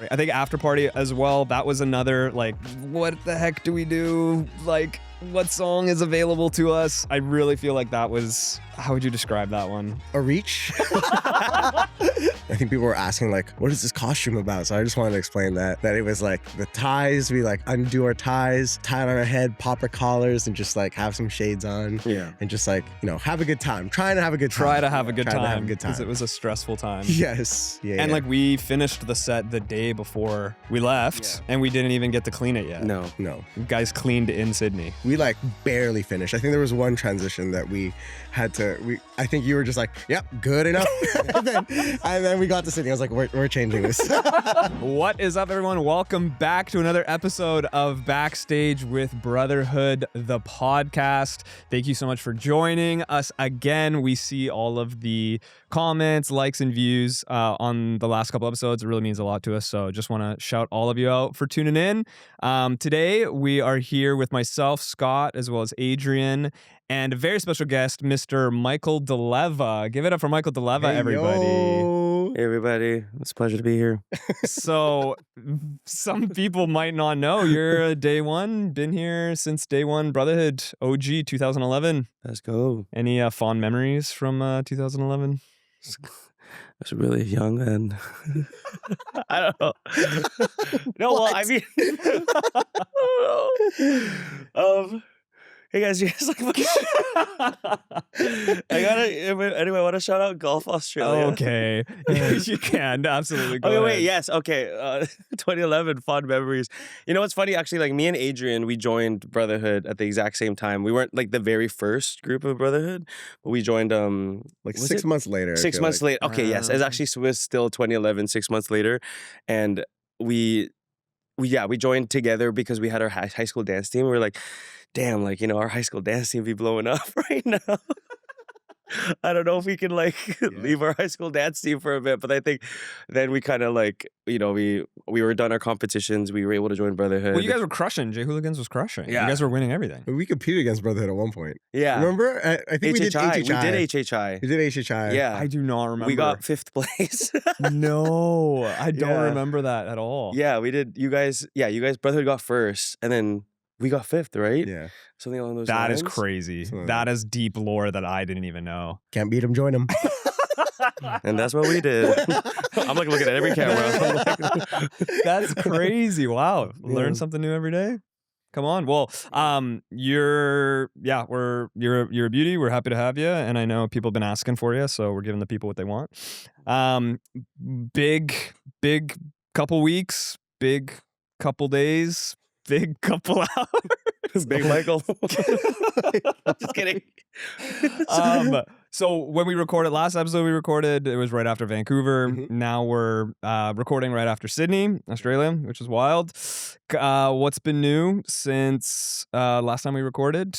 I think After Party as well, that was another, like, what the heck do we do? Like, what song is available to us? I really feel like that was, how would you describe that one? A reach. I think people were asking, like, what is this costume about? So I just wanted to explain that it was like the ties, we like undo our ties, tie it on our head, pop our collars, and just like have some shades on. Yeah. And just like, you know, have a good time. Trying to have a good time. Try to have a good Try to have time. a good time. Because it was a stressful time. Yes. Yeah. And yeah. like we finished the set the day before we left, and we didn't even get to clean it yet. No. You guys cleaned in Sydney. We like barely finished. I think there was one transition that we had to, I think you were just like, yep, good enough. and then we got to Sydney. I was like, we're changing this. What is up, everyone? Welcome back to another episode of Backstage with Brotherhood, the podcast. Thank you so much for joining us again. We see all of the comments, likes, and views on the last couple episodes. It really means a lot to us. So just want to shout all of you out for tuning in. Today, we are here with myself, Scott, as well as Adrian, and a very special guest, Mr. Michael Delleva. Give it up for Michael Delleva, everybody. Yo. Hey, everybody. It's a pleasure to be here. So some people might not know you're a day one, been here since day one, Brotherhood, OG 2011. Let's go. Any fond memories from 2011? I was really young and I don't know. No, well, I mean, hey guys, you guys like anyway, I want to shout out Golf Australia. Okay. You can absolutely go Okay, wait, ahead. yes, okay. 2011 fond memories. You know what's funny? Actually, like me and Adrian, we joined Brotherhood at the exact same time. We weren't like the very first group of Brotherhood, but we joined Like 6 months later. I 6 feel months like. later. Okay, yes, it actually was still 2011, 6 months later, and we joined together because we had our high school dance team. We were like, damn, like, you know, our high school dance team be blowing up right now. I don't know if we can like leave our high school dance team for a bit, but I think then we kind of like, you know, we were done our competitions. We were able to join Brotherhood. Well, you guys were crushing. Jay Hooligans was crushing. Yeah. You guys were winning everything. We competed against Brotherhood at one point. Yeah. Remember? I think we did HHI. We did HHI. We did HHI. Yeah. I do not remember. We got 5th place. No, I don't Yeah. remember that at all. Yeah, we did. You guys, Brotherhood got 1st, and then we got 5th, right? Yeah. Something along those That lines. is crazy. Something like That is deep lore that I didn't even know. Can't beat him, join him. And that's what we did. I'm like looking at every camera. That's crazy. Wow. Learn something new every day. Come on. Well, you're a beauty. We're happy to have you. And I know people have been asking for you, so we're giving the people what they want. Big couple weeks, big couple days, big couple hours. Big Michael. Just kidding. So when we recorded last episode, it was right after Vancouver. Mm-hmm. Now we're recording right after Sydney, Australia, which is wild. What's been new since last time we recorded?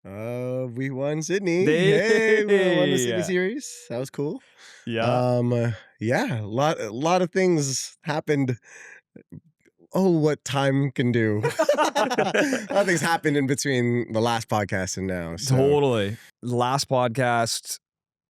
We won Sydney. Hey. We won the Sydney series. That was cool. Yeah. Yeah, a lot of things happened. Oh, what time can do. A lot of things happened in between the last podcast and now. So. Totally. Last podcast,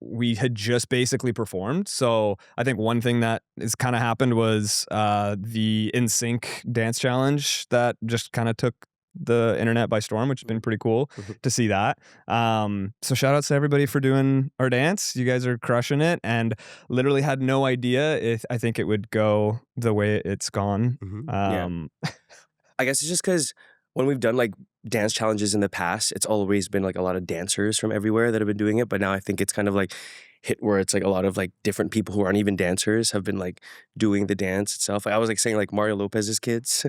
we had just basically performed. So I think one thing that has kind of happened was the NSYNC dance challenge that just kind of took the internet by storm, which has been pretty cool to see that. So shout outs to everybody for doing our dance. You guys are crushing it, and literally had no idea if I think it would go the way it's gone. Mm-hmm. I guess it's just because when we've done like dance challenges in the past, it's always been like a lot of dancers from everywhere that have been doing it. But now I think it's kind of like hit where it's like a lot of like different people who aren't even dancers have been like doing the dance itself. I was like saying like Mario Lopez's kids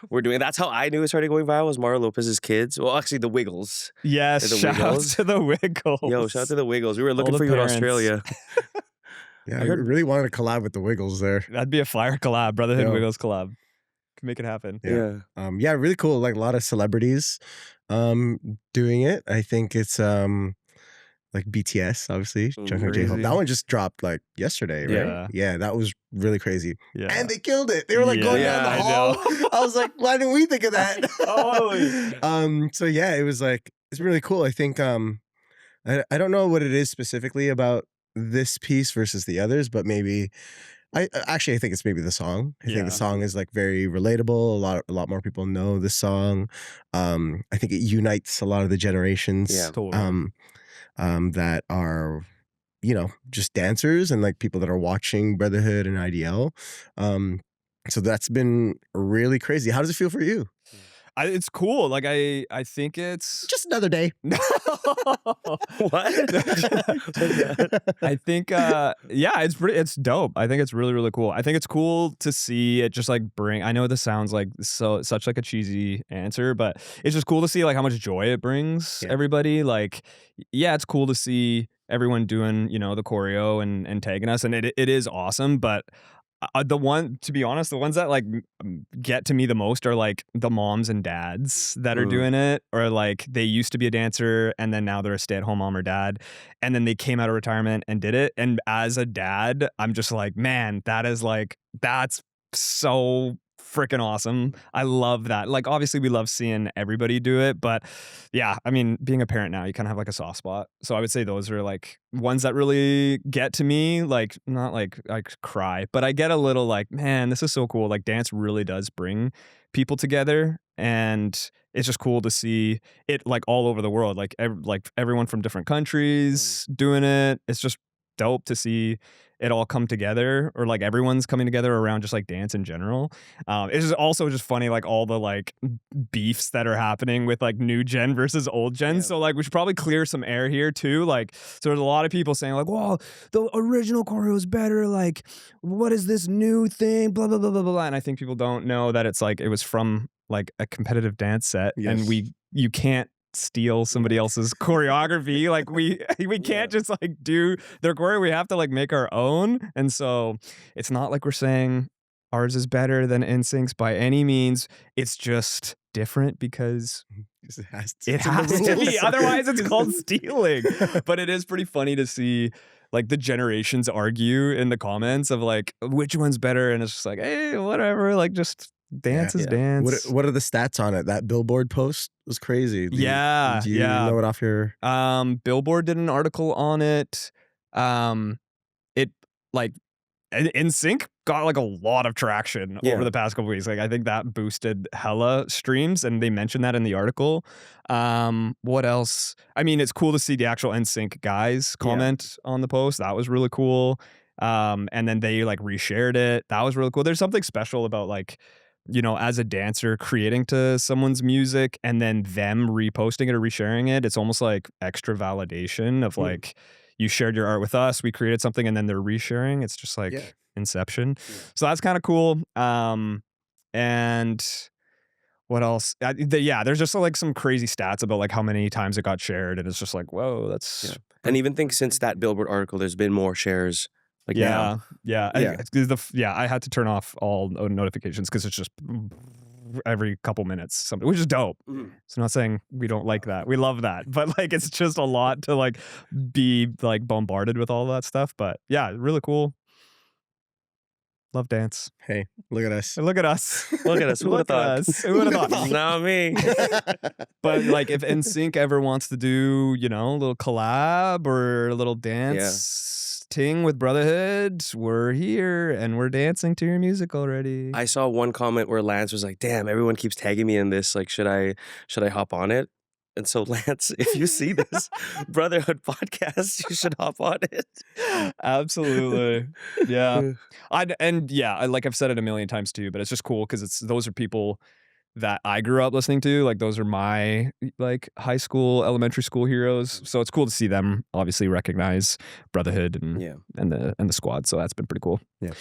were doing. That's how I knew it started going viral, was Mario Lopez's kids. Well, actually the Wiggles. Yes, The shout Wiggles. out to the Wiggles. Yo, shout out to the Wiggles. We were All looking the for you in parents. Australia. Yeah, I really wanted to collab with the Wiggles there. That'd be a fire collab, Brotherhood Yeah. Wiggles collab. Can make it happen. Yeah. Yeah, really cool. Like a lot of celebrities doing it. I think it's like BTS, obviously. Jungkook, J-Hope. Crazy. That one just dropped like yesterday, right? Yeah. Yeah, that was really crazy. Yeah. And they killed it. They were like going down the I hall. know. I was like, why didn't we think of that? Totally. So yeah, it was like, it's really cool. I think I don't know what it is specifically about this piece versus the others, but maybe I actually, I think it's maybe the song. I think Yeah. the song is like very relatable. A lot more people know this song. I think it unites a lot of the generations. Yeah. Totally. That are, just dancers and like people that are watching Brotherhood and IDL. So that's been really crazy. How does it feel for you? It's cool. Like I think it's Just another day. What? I think it's dope. I think it's really, really cool. I think it's cool to see it just like I know this sounds like such like a cheesy answer, but it's just cool to see like how much joy it brings everybody. Like, yeah, it's cool to see everyone doing, the choreo and tagging us, and it is awesome, but to be honest, the ones that like get to me the most are like the moms and dads that are doing it, or like they used to be a dancer and then now they're a stay-at-home mom or dad, and then they came out of retirement and did it. And as a dad, I'm just like, man, that's so freaking awesome. I love that. Like, obviously we love seeing everybody do it, but yeah, I mean, being a parent now, you kind of have like a soft spot. So I would say those are like ones that really get to me, like not like I cry, but I get a little like, man, this is so cool. Like dance really does bring people together, and it's just cool to see it like all over the world, like everyone from different countries doing it. It's just dope to see it all come together, or like everyone's coming together around just like dance in general. It's just also just funny, like all the like beefs that are happening with like new gen versus old gen. So like we should probably clear some air here too. Like, so there's a lot of people saying like, well, the original choreo is better. Like, what is this new thing? Blah, blah, blah, blah, blah. And I think people don't know that it's like, it was from like a competitive dance set, and you can't steal somebody else's choreography. Like we can't just like do their choreo. We have to like make our own. And so it's not like we're saying ours is better than NSYNC's by any means. It's just different because it has to be. Otherwise it's called stealing. But it is pretty funny to see like the generations argue in the comments of like which one's better, and it's just like, hey, whatever, like just dance is dance. What are the stats on it? That Billboard post was crazy. Do you know it off your... Billboard did an article on it. It like NSYNC got like a lot of traction over the past couple weeks. Like I think that boosted hella streams, and they mentioned that in the article. What else? I mean, it's cool to see the actual NSYNC guys comment on the post. That was really cool. And then they like reshared it. That was really cool. There's something special about like, as a dancer creating to someone's music and then them reposting it or resharing it. It's almost like extra validation of like, you shared your art with us, we created something, and then they're resharing. It's just like Inception. So that's kind of cool. And what else? There's just like some crazy stats about like how many times it got shared, and it's just like, whoa, that's... And even think since that Billboard article, there's been more shares. Like now. I had to turn off all notifications because it's just every couple minutes something, which is dope. So I'm not saying we don't like that. We love that, but like it's just a lot to like be like bombarded with all that stuff. But yeah, really cool. Love dance. Hey, look at us. Look at us. Look at us. Who would have thought? Who would have thought? Not me. But like if NSYNC ever wants to do, a little collab or a little dance ting with Brotherhood, we're here and we're dancing to your music already. I saw one comment where Lance was like, damn, everyone keeps tagging me in this. Like, should I hop on it? And so Lance, if you see this Brotherhood podcast, you should hop on it. Absolutely. Yeah. Like I've said it a million times too, but it's just cool because those are people that I grew up listening to. Like those are my like high school, elementary school heroes. So it's cool to see them obviously recognize Brotherhood and the squad. So that's been pretty cool. Yeah.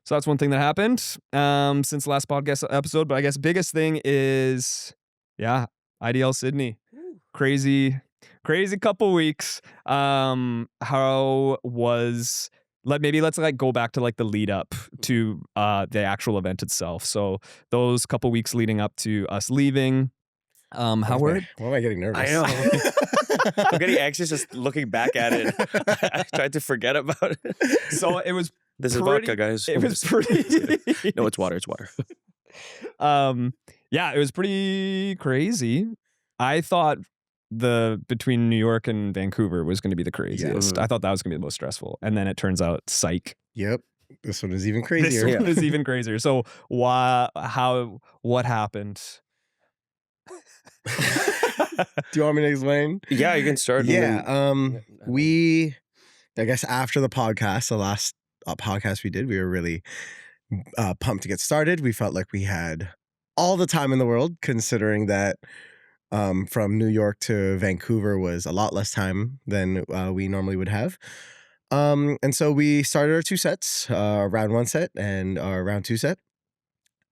So that's one thing that happened since the last podcast episode. But I guess biggest thing is IDL Sydney. Crazy couple weeks. Let's like go back to like the lead up to the actual event itself. So those couple weeks leading up to us leaving. Why am I getting nervous? I know. I'm getting anxious just looking back at it. I tried to forget about it. So it was This is vodka, guys. It was pretty No, it's water, it's water. It was pretty crazy. I thought between New York and Vancouver was going to be the craziest. I thought that was going to be the most stressful. And then it turns out, psych. Yep. This one is even This crazier. one is even crazier. So what happened? Do you want me to explain? Yeah, you can start. and Yeah. then- I guess after the podcast, the last podcast we did, we were really pumped to get started. We felt like we had all the time in the world, considering that from New York to Vancouver was a lot less time than we normally would have. And so we started our 2 sets, round 1 set and our round 2 set.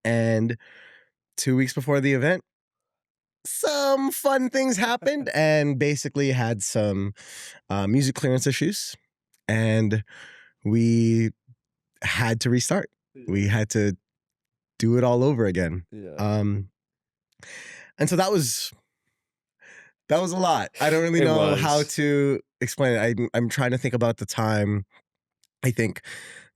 And 2 weeks before the event, some fun things happened and basically had some music clearance issues. And we had to restart. We had to do it all over again. Yeah. And so that was a lot. I don't really It know was. how to explain it. I'm trying to think about the time. I think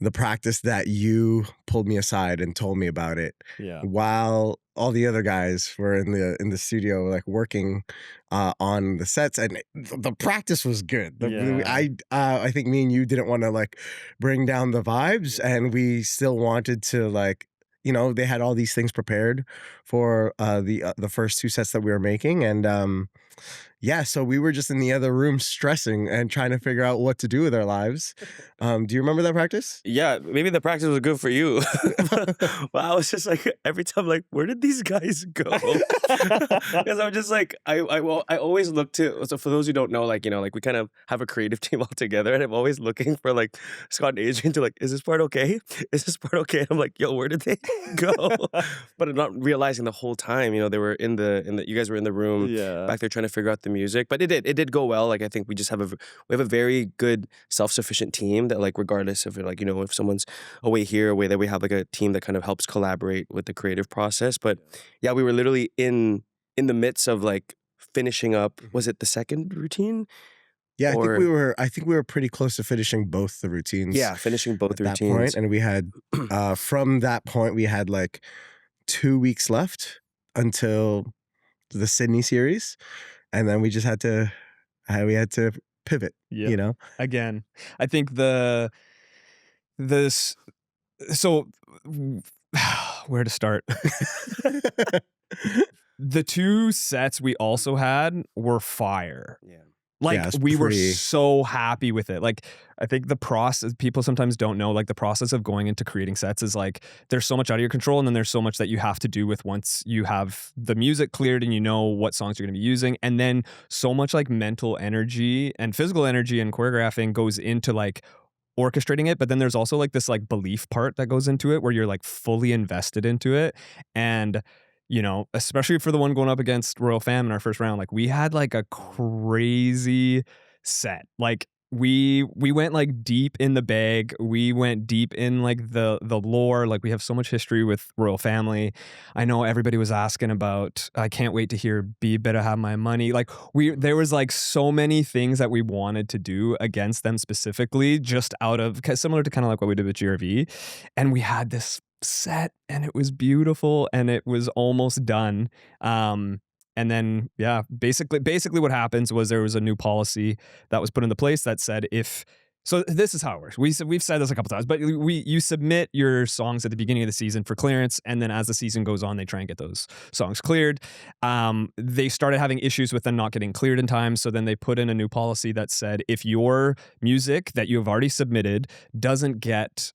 the practice that you pulled me aside and told me about it Yeah. while all the other guys were in the studio like working on the sets, and the practice was good. I think me and you didn't want to like bring down the vibes, and we still wanted to like, you know, they had all these things prepared for the first 2 sets that we were making, and yeah, so we were just in the other room stressing and trying to figure out what to do with our lives. Do you remember that practice? Yeah, maybe the practice was good for you. Well, I was just like, every time, like, where did these guys go? Because I'm just like, I always look to, so for those who don't know, like, you know, like we kind of have a creative team all together, and I'm always looking for like Scott and Adrian to like, is this part okay? Is this part okay? And I'm like, yo, where did they go? But I'm not realizing the whole time, you know, they were in the, you guys were in the room back there trying to figure out the music. But it did go well. Like, I think we just have we have a very good self-sufficient team that, like, regardless of, like, you know, if someone's away here, away there, we have like a team that kind of helps collaborate with the creative process. But yeah, we were literally in the midst of like finishing up. Was it the second routine? Yeah, Or- I think we were pretty close to finishing both the routines. Yeah, finishing both at that routines. point, and we had from that point we had like 2 weeks left until the Sydney series, and then we just had to pivot. Yeah. You know, Again, I think so where to start? The 2 sets we also had were fire. Yeah. Like, Yeah, it's we were pretty- so happy with it. Like, I think the process, people sometimes don't know, like the process of going into creating sets is like, there's so much out of your control, and then there's so much that you have to do with once you have the music cleared and you know what songs you're going to be using. And then so much like mental energy and physical energy and choreographing goes into like orchestrating it. But then there's also like this like belief part that goes into it where you're like fully invested into it. And you know, especially for the one going up against Royal Fam in our first round, like we had like a crazy set. Like we went like deep in the bag. We went deep in like the lore. Like, we have so much history with Royal Family. I know everybody was asking about, I can't wait to hear Be Better Have My Money. Like, there was like so many things that we wanted to do against them specifically, just out of, similar to kind of like what we did with GRV. And we had this set, and it was beautiful, and it was almost done. And then, yeah, basically what happens was there was a new policy that was put into place that said so this is how it works. We've said this a couple times, but you submit your songs at the beginning of the season for clearance, and then as the season goes on, they try and get those songs cleared. They started having issues with them not getting cleared in time, so then they put in a new policy that said if your music that you have already submitted doesn't get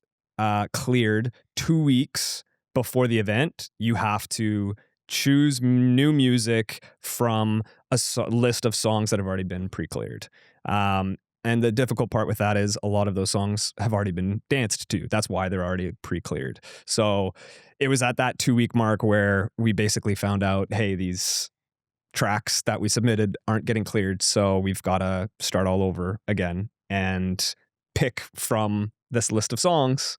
cleared 2 weeks before the event, you have to choose new music from a list of songs that have already been pre-cleared. And the difficult part with that is a lot of those songs have already been danced to. That's why they're already pre-cleared. So it was at that 2 week mark where we basically found out, hey, these tracks that we submitted aren't getting cleared. So we've got to start all over again and pick from this list of songs,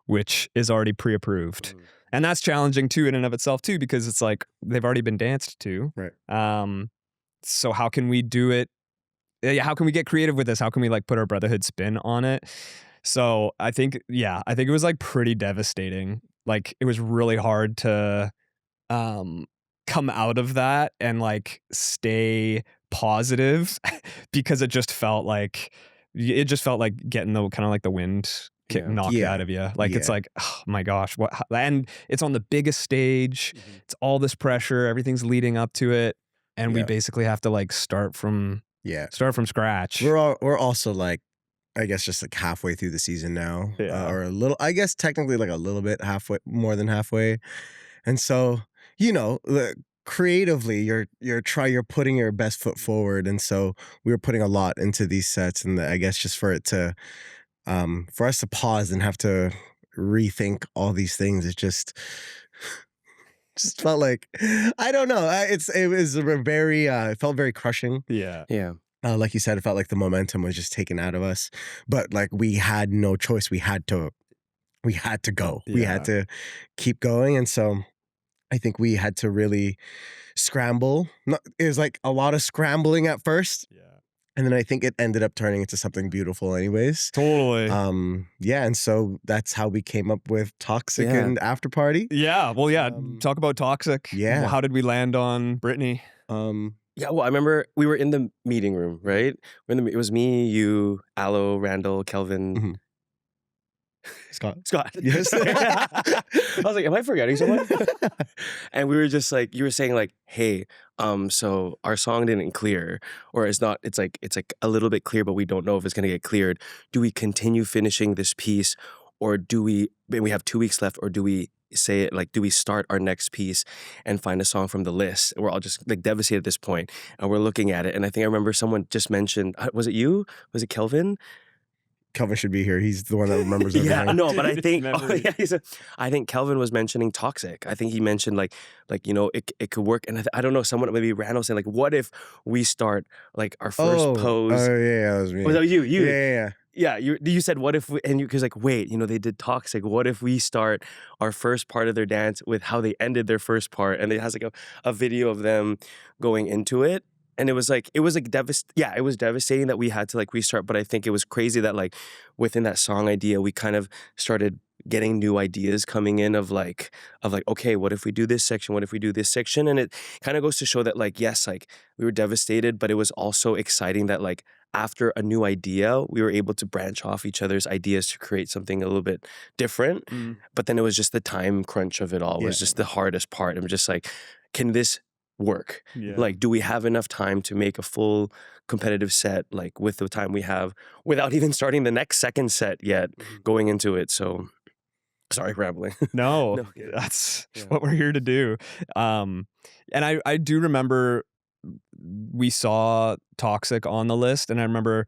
which is already pre-approved. And that's challenging too in and of itself too, because it's like they've already been danced to. Right. So how can we do it? How can we get creative with this? How can we like put our Brotherhood spin on it? So I think it was like pretty devastating. Like, it was really hard to come out of that and like stay positive because it just felt like getting the kind of like the wind knock it out of you. Like it's like, oh my gosh, what? And it's on the biggest stage. It's all this pressure. Everything's leading up to it, and we basically have to like start from scratch. We're also like, I guess just like halfway through the season now, or a little. I guess technically like a little bit more than halfway, and so creatively you're putting your best foot forward, and so we were putting a lot into these sets, and I guess just for it to for us to pause and have to rethink all these things, it just felt like, I don't know, it was it felt very crushing. Like you said, it felt like the momentum was just taken out of us, but like we had no choice. We had to go. We had to keep going, and so I think we had to really scramble. It was like a lot of scrambling at first. And then I think it ended up turning into something beautiful anyways. Totally. And so that's how we came up with Toxic and After Party. Talk about Toxic. How did we land on Brittany? Well, I remember we were in the meeting room, right? It was me, you, Aloe, Randall, Kelvin, Scott. Yes. I was like, am I forgetting someone? And we were just like, you were saying like, hey, so our song didn't clear, or it's like a little bit clear, but we don't know if it's gonna get cleared. Do we continue finishing this piece, or do we have 2 weeks left, or do we say it like, do we start our next piece and find a song from the list? We're all just like devastated at this point, and we're looking at it. And I think I remember someone just mentioned, was it you? Was it Kelvin? Kelvin should be here. He's the one that remembers everything. But I think I think Kelvin was mentioning Toxic. I think he mentioned like it could work. And I don't know, someone, maybe Randall, saying like, what if we start like our first pose? Oh yeah, that was me. Was that you? Yeah. You said what if because like, wait, they did Toxic. What if we start our first part of their dance with how they ended their first part, and it has like a video of them going into it. And it was devastating that we had to like restart. But I think it was crazy that like within that song idea, we kind of started getting new ideas coming in of like, okay, what if we do this section? What if we do this section? And it kind of goes to show that like, yes, like we were devastated, but it was also exciting that like after a new idea, we were able to branch off each other's ideas to create something a little bit different. But then it was just the time crunch of it all was just the hardest part. I'm just like, can this work? Like, do we have enough time to make a full competitive set like with the time we have without even starting the next second set yet going into it? So sorry, rambling. No, that's what we're here to do. And I do remember we saw Toxic on the list, and I remember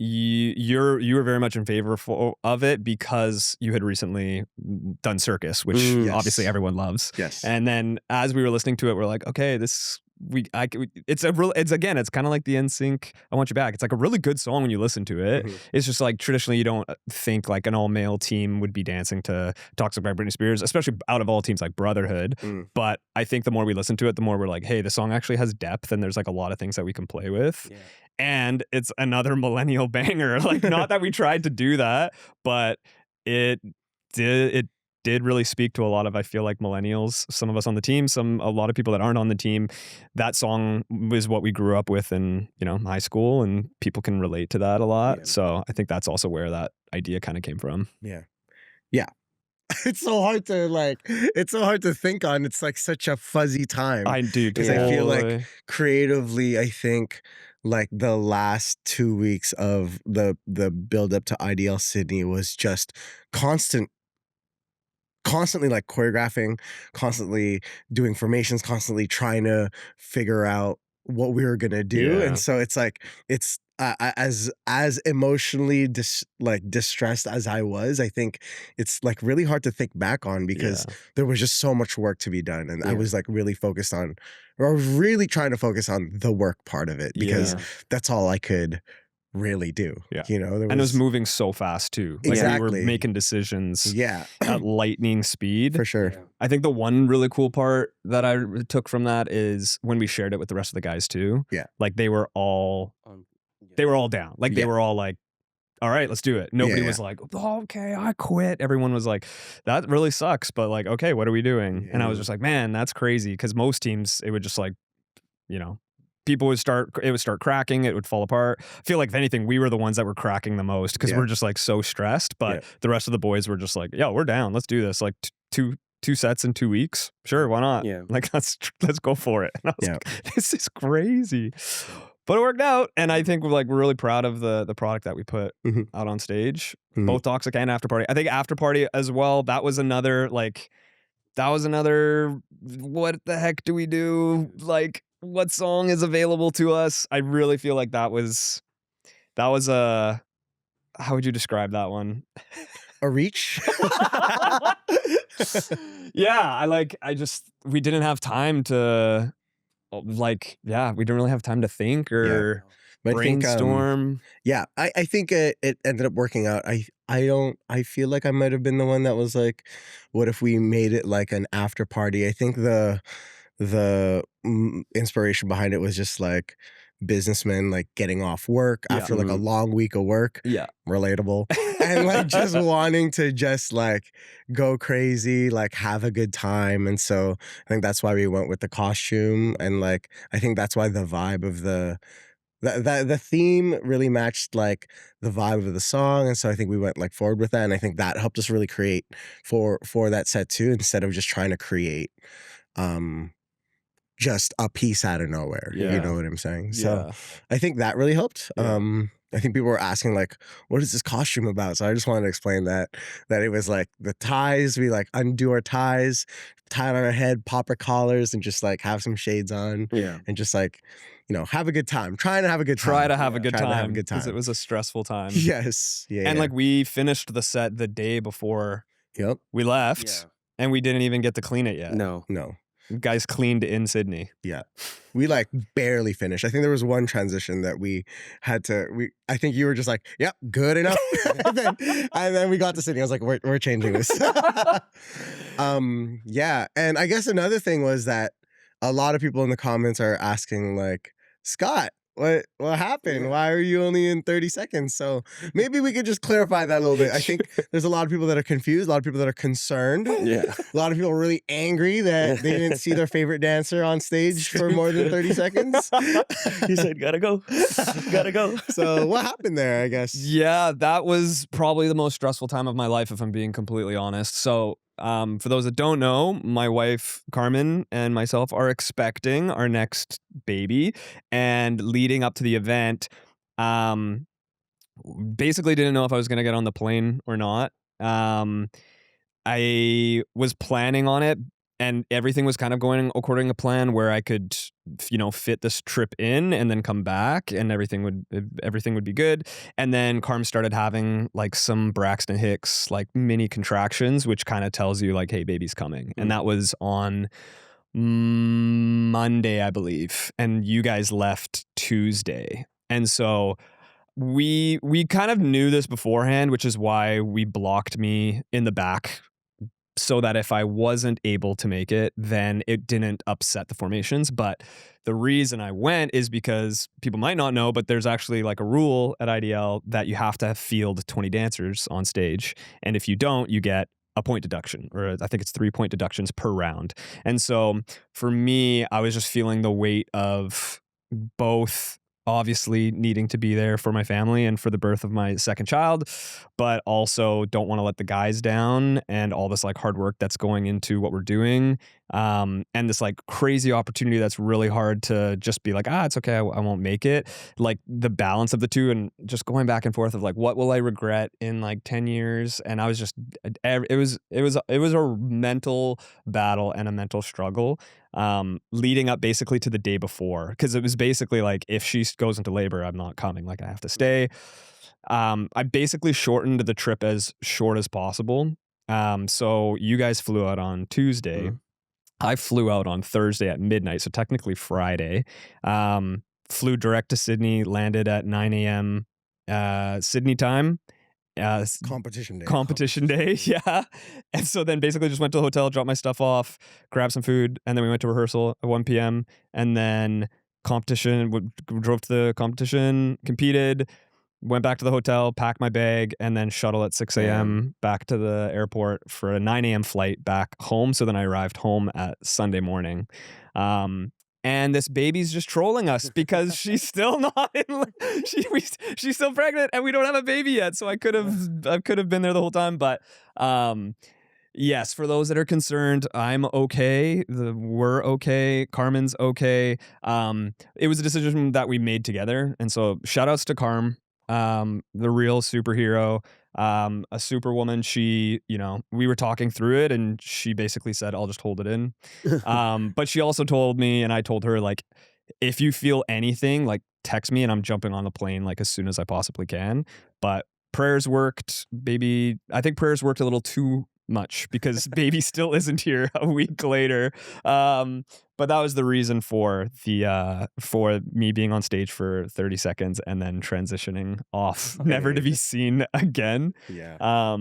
you were very much in favor of it because you had recently done Circus, which obviously everyone loves. Yes. And then as we were listening to it, we're like, okay, it's kind of like the NSYNC I Want You Back. It's like a really good song when you listen to it. It's just like traditionally you don't think like an all-male team would be dancing to Toxic by Britney Spears, especially out of all teams like Brotherhood. But I think the more we listen to it, the more we're like, hey, the song actually has depth, and there's like a lot of things that we can play with. And it's another millennial banger. Like, not that we tried to do that, but it did really speak to a lot of, I feel like, millennials, some of us on the team, a lot of people that aren't on the team. That song was what we grew up with in, high school, and people can relate to that a lot. So I think that's also where that idea kind of came from. Yeah. It's so hard to think on. It's like such a fuzzy time. I do, because I feel like creatively, I think like the last 2 weeks of the build up to IDL Sydney was just constantly like choreographing, constantly doing formations, constantly trying to figure out what we were gonna do. And so it's like, it's as emotionally distressed as I was, I think it's like really hard to think back on because there was just so much work to be done, and I was like really focused on, or I was really trying to focus on the work part of it because that's all I could really do. And it was moving so fast too. Like we were making decisions at lightning speed. For sure. I think the one really cool part that I took from that is when we shared it with the rest of the guys too. Like they were all down. Like they were all like, all right, let's do it. Nobody was like, oh, okay, I quit. Everyone was like, that really sucks, but like, okay, what are we doing? And I was just like, man, that's crazy. Because most teams, it would just like, it would start cracking, it would fall apart. I feel like if anything, we were the ones that were cracking the most because we're just like so stressed. But the rest of the boys were just like, "Yo, we're down. Let's do this." Like two sets in 2 weeks. Sure, why not? Yeah. Like let's go for it. And I was like, this is crazy. But it worked out, and I think we're really proud of the product that we put out on stage, both Toxic and After Party. I think After Party as well. That was another what the heck do we do? Like, what song is available to us? I really feel like that was a, how would you describe that one? A reach. Yeah, we didn't have time to we didn't really have time to think or brainstorm. I think it ended up working out. I feel like I might have been the one that was like, what if we made it like an after party? I think the inspiration behind it was just like businessmen like getting off work after like a long week of work. Relatable. And like just wanting to just like go crazy, like have a good time. And so I think that's why we went with the costume, and like I think that's why the vibe of the theme really matched like the vibe of the song. And so I think we went like forward with that, and I think that helped us really create for that set too, instead of just trying to create just a piece out of nowhere. You know what I'm saying? So I think that really helped. I think people were asking like, what is this costume about? So I just wanted to explain that it was like the ties, we like undo our ties, tie it on our head, pop our collars, and just like have some shades on. And just like, have a good time. Trying to have a good time. Try to have a good time because it was a stressful time. Yes. And like we finished the set the day before we left, and we didn't even get to clean it yet. No. You guys cleaned in Sydney. We like barely finished. I think there was one transition that we had to. I think you were just like, "Yep, good enough." and then we got to Sydney. I was like, "We're changing this." And I guess another thing was that a lot of people in the comments are asking like, "Scott, what happened? Why are you only in 30 seconds?" So maybe we could just clarify that a little bit. I think there's a lot of people that are confused, a lot of people that are concerned. A lot of people are really angry that they didn't see their favorite dancer on stage for more than 30 seconds. He said, gotta go. Gotta go. So what happened there, I guess? Yeah, that was probably the most stressful time of my life, if I'm being completely honest. So for those that don't know, my wife Carmen and myself are expecting our next baby, and leading up to the event, basically didn't know if I was going to get on the plane or not. I was planning on it, and everything was kind of going according to plan, where I could, fit this trip in and then come back, and everything would be good. And then Carm started having like some Braxton Hicks like mini contractions, which kind of tells you like, hey, baby's coming. And that was on Monday, I believe, and you guys left Tuesday. And so we kind of knew this beforehand, which is why we blocked me in the back, so that if I wasn't able to make it, then it didn't upset the formations. But the reason I went is because people might not know, but there's actually like a rule at IDL that you have to field 20 dancers on stage. And if you don't, you get a point deduction, or I think it's 3-point deductions per round. And so for me, I was just feeling the weight of both obviously needing to be there for my family and for the birth of my second child, but also don't want to let the guys down, and all this like hard work that's going into what we're doing, and this like crazy opportunity that's really hard to just be like, it's okay, I won't make it. Like the balance of the two, and just going back and forth of like, what will I regret in like 10 years? And I was just, it was a mental battle and a mental struggle leading up basically to the day before, because it was basically like, if she goes into labor, I'm not coming, like I have to stay. I basically shortened the trip as short as possible. So you guys flew out on Tuesday. I flew out on Thursday at midnight, so technically Friday. Flew direct to Sydney, landed at 9 a.m. Sydney time. Competition day, yeah. And so then basically just went to the hotel, dropped my stuff off, grabbed some food, and then we went to rehearsal at 1 p.m. And then competition, drove to the competition, competed, went back to the hotel, packed my bag, and then shuttle at 6 a.m. back to the airport for a 9 a.m. flight back home. So then I arrived home at Sunday morning. And and this baby's just trolling us because she's still not in. She's still pregnant, and we don't have a baby yet. So I could have been there the whole time, but yes, for those that are concerned, I'm okay. We're okay. Carmen's okay. It was a decision that we made together, and so shout outs to Carm, the real superhero. A superwoman. She, we were talking through it, and she basically said, I'll just hold it in. But she also told me, and I told her, like, if you feel anything, like, text me and I'm jumping on the plane, like, as soon as I possibly can. But prayers worked, baby. I think prayers worked a little too much because baby still isn't here a week later. But that was the reason for me being on stage for 30 seconds and then transitioning off, never to be seen again. Yeah.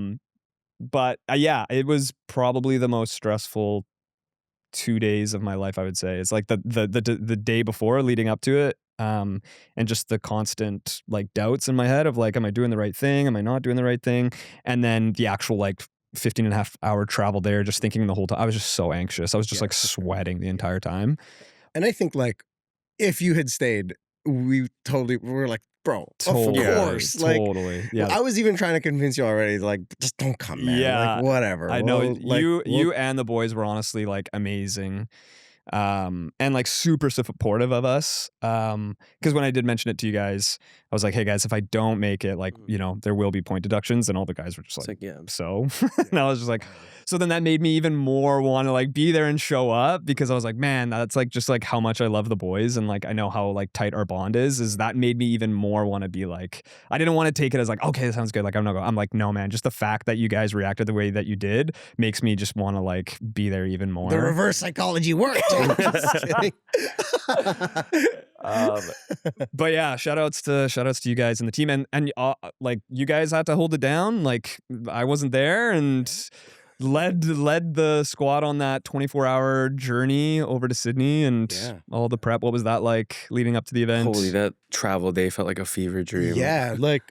But yeah, it was probably the most stressful 2 days of my life, I would say. It's like the day before leading up to it. And just the constant like doubts in my head of like, am I doing the right thing? Am I not doing the right thing? And then the actual like 15.5 hour travel there, just thinking the whole time. I was just so anxious. I was just like sweating the entire time. And I think like if you had stayed, we were like, bro, Totally. of course. Like, Totally. Yeah. I was even trying to convince you already, like, just don't come, man. Yeah. Like, whatever. I know you We'll and the boys were honestly like amazing. And like super supportive of us. Because when I did mention it to you guys, I was like, hey guys, if I don't make it, like, there will be point deductions. And all the guys were just like, yeah. So and I was just like, so then that made me even more want to like be there and show up, because I was like, man, that's like just like how much I love the boys, and like I know how like tight our bond is that made me even more want to be like, I didn't want to take it as like, okay, that sounds good, like I'm not going. I'm like, no man, just the fact that you guys reacted the way that you did makes me just want to like be there even more. The reverse psychology worked. Just kidding. But yeah, shout outs to you guys and the team, and like you guys had to hold it down. Like I wasn't there, and led the squad on that 24-hour journey over to Sydney and all the prep. What was that like leading up to the event? Holy, that travel day felt like a fever dream. Yeah, like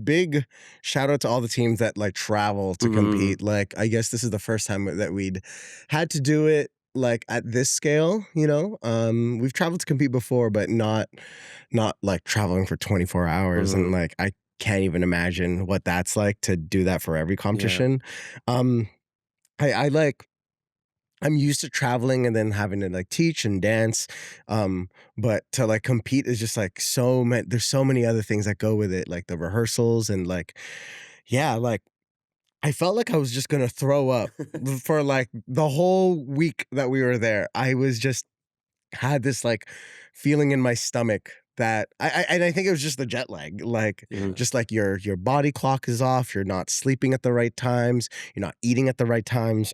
big shout out to all the teams that like travel to compete. Like I guess this is the first time that we'd had to do it like at this scale, we've traveled to compete before, but not like traveling for 24 hours. And like, I can't even imagine what that's like to do that for every competition. I like, I'm used to traveling and then having to like teach and dance. But to like compete is just like there's so many other things that go with it, like the rehearsals and like, yeah, like, I felt like I was just going to throw up for like the whole week that we were there. I was just had this like feeling in my stomach that I think it was just the jet lag, like just like your body clock is off. You're not sleeping at the right times. You're not eating at the right times.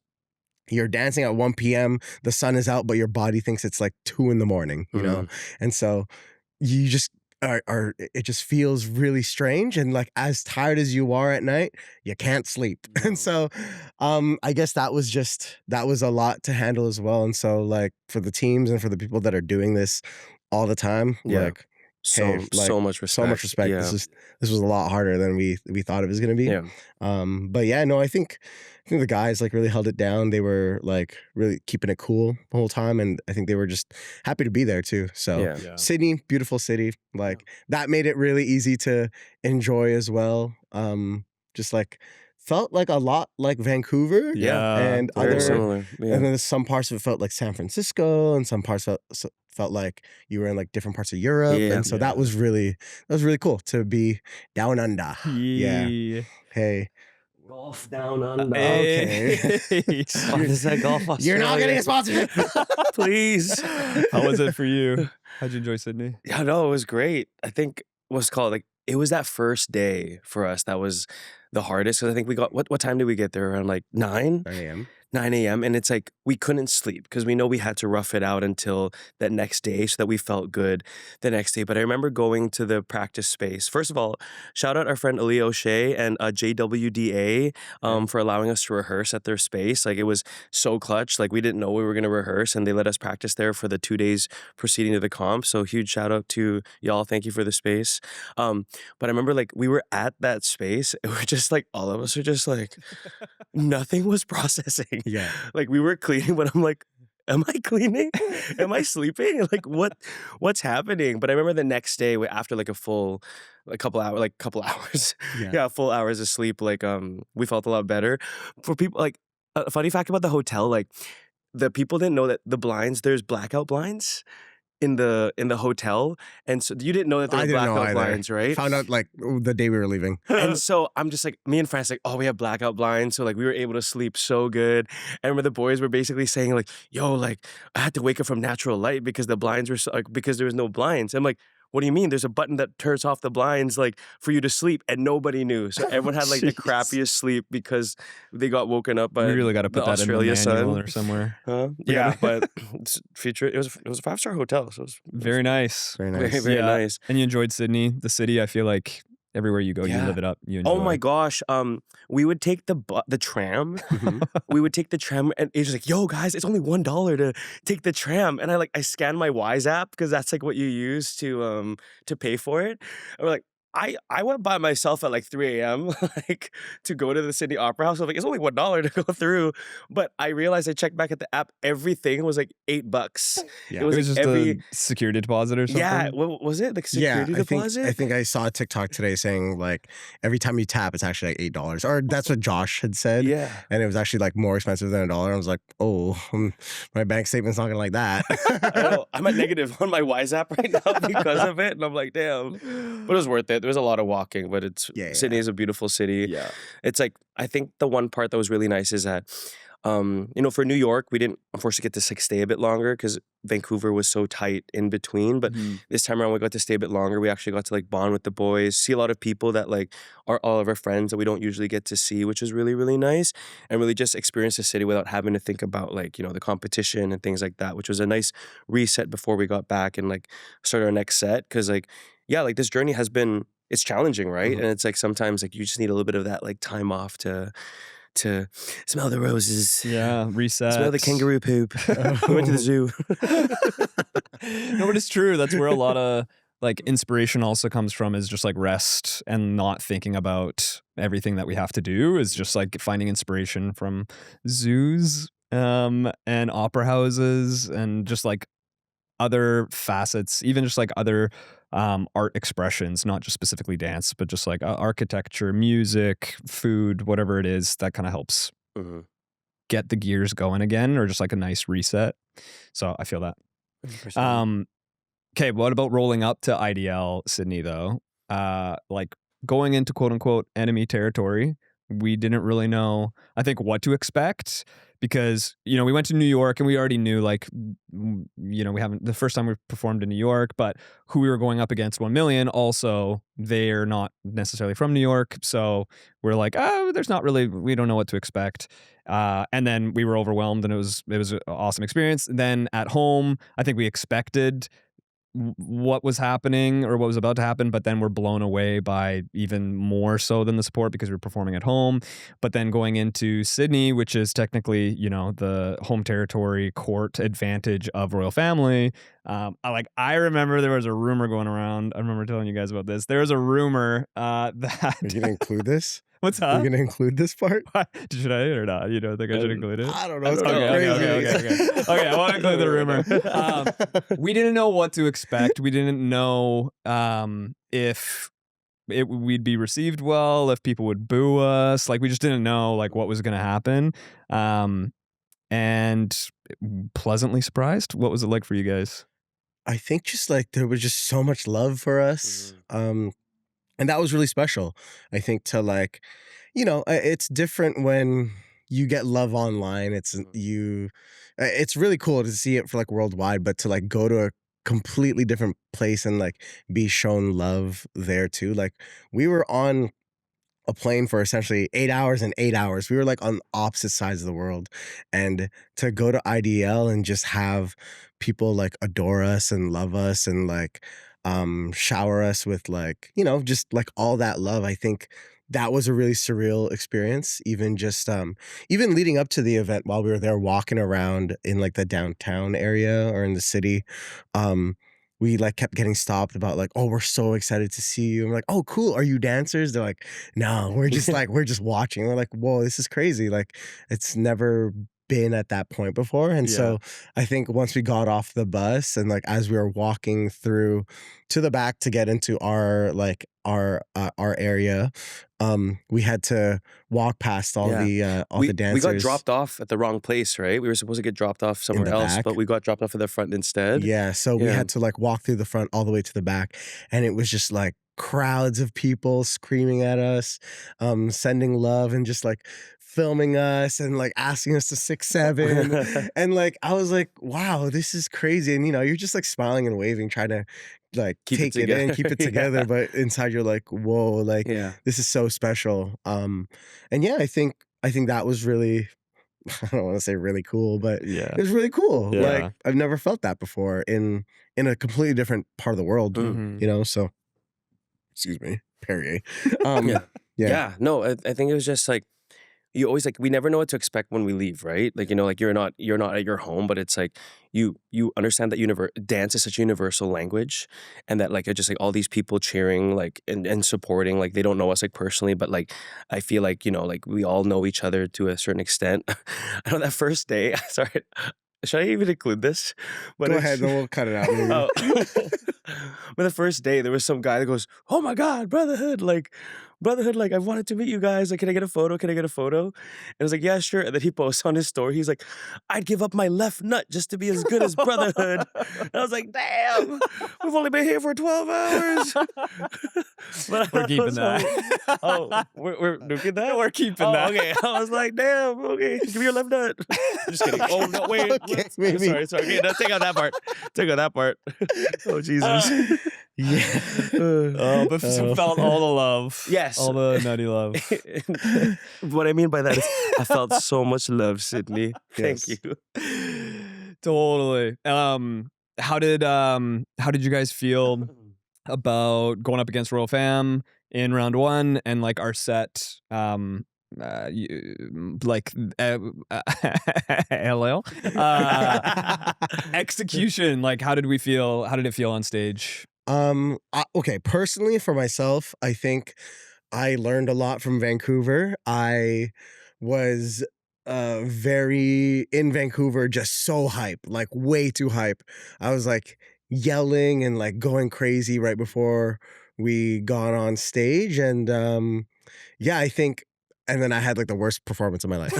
You're dancing at 1 p.m. The sun is out, but your body thinks it's like 2 a.m, you know? And so you just it just feels really strange, and like as tired as you are at night, you can't sleep. And so I guess that was a lot to handle as well. And so like for the teams and for the people that are doing this all the time, like so much respect. So much respect. Yeah. This was a lot harder than we thought it was gonna be. But yeah, no, I think the guys like really held it down. They were like really keeping it cool the whole time, and I think they were just happy to be there too. So Sydney, beautiful city, like that made it really easy to enjoy as well. Just like felt like a lot like Vancouver, and very similar. And then some parts of it felt like San Francisco, and some parts felt like you were in like different parts of Europe, and so that was really cool to be down under. Yeah. Hey. Golf down under. Okay. Is that golf Australia? You're not getting a sponsorship. Please. How was it for you? How'd you enjoy Sydney? Yeah, no, it was great. I think what's called like it was that first day for us that was the hardest, because I think we got what time did we get there? Around like 9 a.m. 9 a.m. And it's like we couldn't sleep because we know we had to rough it out until that next day so that we felt good the next day. But I remember going to the practice space. First of all, shout out our friend Ali O'Shea and JWDA for allowing us to rehearse at their space. Like it was so clutch. Like we didn't know we were going to rehearse, and they let us practice there for the 2 days preceding to the comp. So huge shout out to y'all. Thank you for the space. But I remember like we were at that space and we're just like, all of us are just like, nothing was processing. Yeah. Like we were cleaning, but I'm like, am I cleaning? Am I sleeping? Like what's happening? But I remember the next day after like a couple hours, yeah, full hours of sleep. Like we felt a lot better. For people, like a funny fact about the hotel, like the people didn't know that there's blackout blinds in the hotel, and so you didn't know that there I were didn't know blackout either. blinds, right? Found out like the day we were leaving. And so I'm just like, me and friends like, oh, we have blackout blinds, so like we were able to sleep so good. And remember the boys were basically saying like, yo, like I had to wake up from natural light because the blinds were like, because there was no blinds. I'm like, what do you mean? There's a button that turns off the blinds like for you to sleep, and nobody knew. So everyone had like the crappiest sleep because they got woken up by We really got to put the that Australia in the manual sun. or somewhere. Yeah, but it's future. It was a 5-star hotel, so it was Very nice. Very very nice. very Yeah. nice. And you enjoyed Sydney, the city. I feel like everywhere you go, you Yeah. live it up. You enjoy. Oh my gosh. We would take the tram. We would take the tram, and it's just like, yo, guys, it's only $1 to take the tram. And I scanned my Wise app because that's like what you use to pay for it. And we're like, I went by myself at like 3 a.m. like to go to the Sydney Opera House. I was like, it's only $1 to go through. But I realized I checked back at the app, everything was like $8. Yeah. It was like just a security deposit or something. yeah. What was it? Like security deposit? I think I saw a TikTok today saying like every time you tap, it's actually like $8, or that's what Josh had said. Yeah. And it was actually like more expensive than $1. I was like, oh, my bank statement's not gonna like that. I know. I'm at negative on my Wise app right now because of it, and I'm like, damn. But it was worth it. There was a lot of walking, but Sydney is a beautiful city. Yeah. It's like, I think the one part that was really nice is that, for New York, we didn't unfortunately get to like stay a bit longer because Vancouver was so tight in between. But this time around, we got to stay a bit longer. We actually got to like bond with the boys, see a lot of people that like are all of our friends that we don't usually get to see, which was really, really nice. And really just experience the city without having to think about like, the competition and things like that, which was a nice reset before we got back and like start our next set. Cause like, yeah, like this journey has been, it's challenging, right? And it's like sometimes like you just need a little bit of that like time off to smell the roses. Yeah, reset. Smell the kangaroo poop. We went to the zoo. No, but it's true. That's where a lot of like inspiration also comes from, is just like rest and not thinking about everything that we have to do, is just like finding inspiration from zoos and opera houses and just like other facets, even just like other art expressions, not just specifically dance, but just like architecture, music, food, whatever it is that kind of helps get the gears going again, or just like a nice reset. So I feel that. 100%. Okay, what about rolling up to IDL Sydney though? Like going into quote unquote enemy territory, we didn't really know, I think, what to expect, because, we went to New York and we already knew like, we haven't, the first time we performed in New York, but who we were going up against, 1 Million, also, they're not necessarily from New York. So we're like, there's not really, we don't know what to expect. And then we were overwhelmed, and it was an awesome experience. Then at home, I think we expected what was happening or what was about to happen, but then we're blown away by even more so than the support, because we were performing at home. But then going into Sydney, which is technically, the home territory court advantage of royal family. I remember there was a rumor going around. I remember telling you guys about this. There was a rumor that Are you gonna include this? What's Are up? you gonna include this part? Should I or not? You don't think I should include it? I don't know. It's Okay, okay, I want to include the rumor. We didn't know what to expect. We didn't know if we'd be received well, if people would boo us. Like, we just didn't know like what was going to happen. And pleasantly surprised. What was it like for you guys? I think just like there was just so much love for us. And that was really special. I think to like, it's different when you get love online. It's really cool to see it for like worldwide, but to like go to a completely different place and like be shown love there too. Like, we were on a plane for essentially 8 hours and 8 hours. We were like on opposite sides of the world, and to go to IDL and just have people like adore us and love us and like shower us with like, just like all that love. I think that was a really surreal experience. Even just even leading up to the event, while we were there walking around in like the downtown area or in the city, we like kept getting stopped about like, oh, we're so excited to see you. I'm like, oh, cool. Are you dancers? They're like, no, we're just like, we're just watching. We're like, whoa, this is crazy. Like, it's never been at that point before. And so I think once we got off the bus and like as we were walking through to the back to get into our area, we had to walk past all the dancers. We got dropped off at the wrong place, right? We were supposed to get dropped off somewhere else, but we got dropped off at the front instead. Yeah, so we had to like walk through the front all the way to the back, and it was just like crowds of people screaming at us, sending love and just like filming us and like asking us to 6'7", and like I was like, wow, this is crazy. And you're just like smiling and waving, trying to like take it in, keep it together, but inside you're like, whoa, like this is so special. And yeah, I think that was really, I don't want to say really cool, but it was really cool. Like I've never felt that before in a completely different part of the world, so excuse me, Perrier. No, I think it was just like, you always like, we never know what to expect when we leave, right? Like, like you're not at your home, but it's like you understand that dance is such a universal language, and that like it's just like all these people cheering like and supporting, like they don't know us like personally, but like I feel like like we all know each other to a certain extent. I know that first day, sorry, should I even include this? But go ahead, then we'll cut it out. Maybe. But the first day, there was some guy that goes, "Oh my God, Brotherhood! Like, I wanted to meet you guys. Like, can I get a photo? Can I get a photo?" And I was like, "Yeah, sure." And then he posts on his story, he's like, "I'd give up my left nut just to be as good as Brotherhood." And I was like, "Damn, we've only been here for 12 hours." But we're keeping that. We're nuking that? We're keeping that. Okay. I was like, "Damn, okay, give me your left nut." Just kidding. Oh, no, wait. Okay, sorry. Okay, no, take out that part. Take out that part. Oh, Jesus. But felt all the love. Yes. All the nutty love. What I mean by that is I felt so much love, Sydney. Thank you. Totally. How did you guys feel about going up against Royal Fam in round 1 and like our set LL execution? Like how did it feel on stage? Okay, personally for myself, I think I learned a lot from Vancouver. I was very in Vancouver, just so hype, like way too hype. I was like yelling and like going crazy right before we got on stage, and I think, and then I had like the worst performance of my life.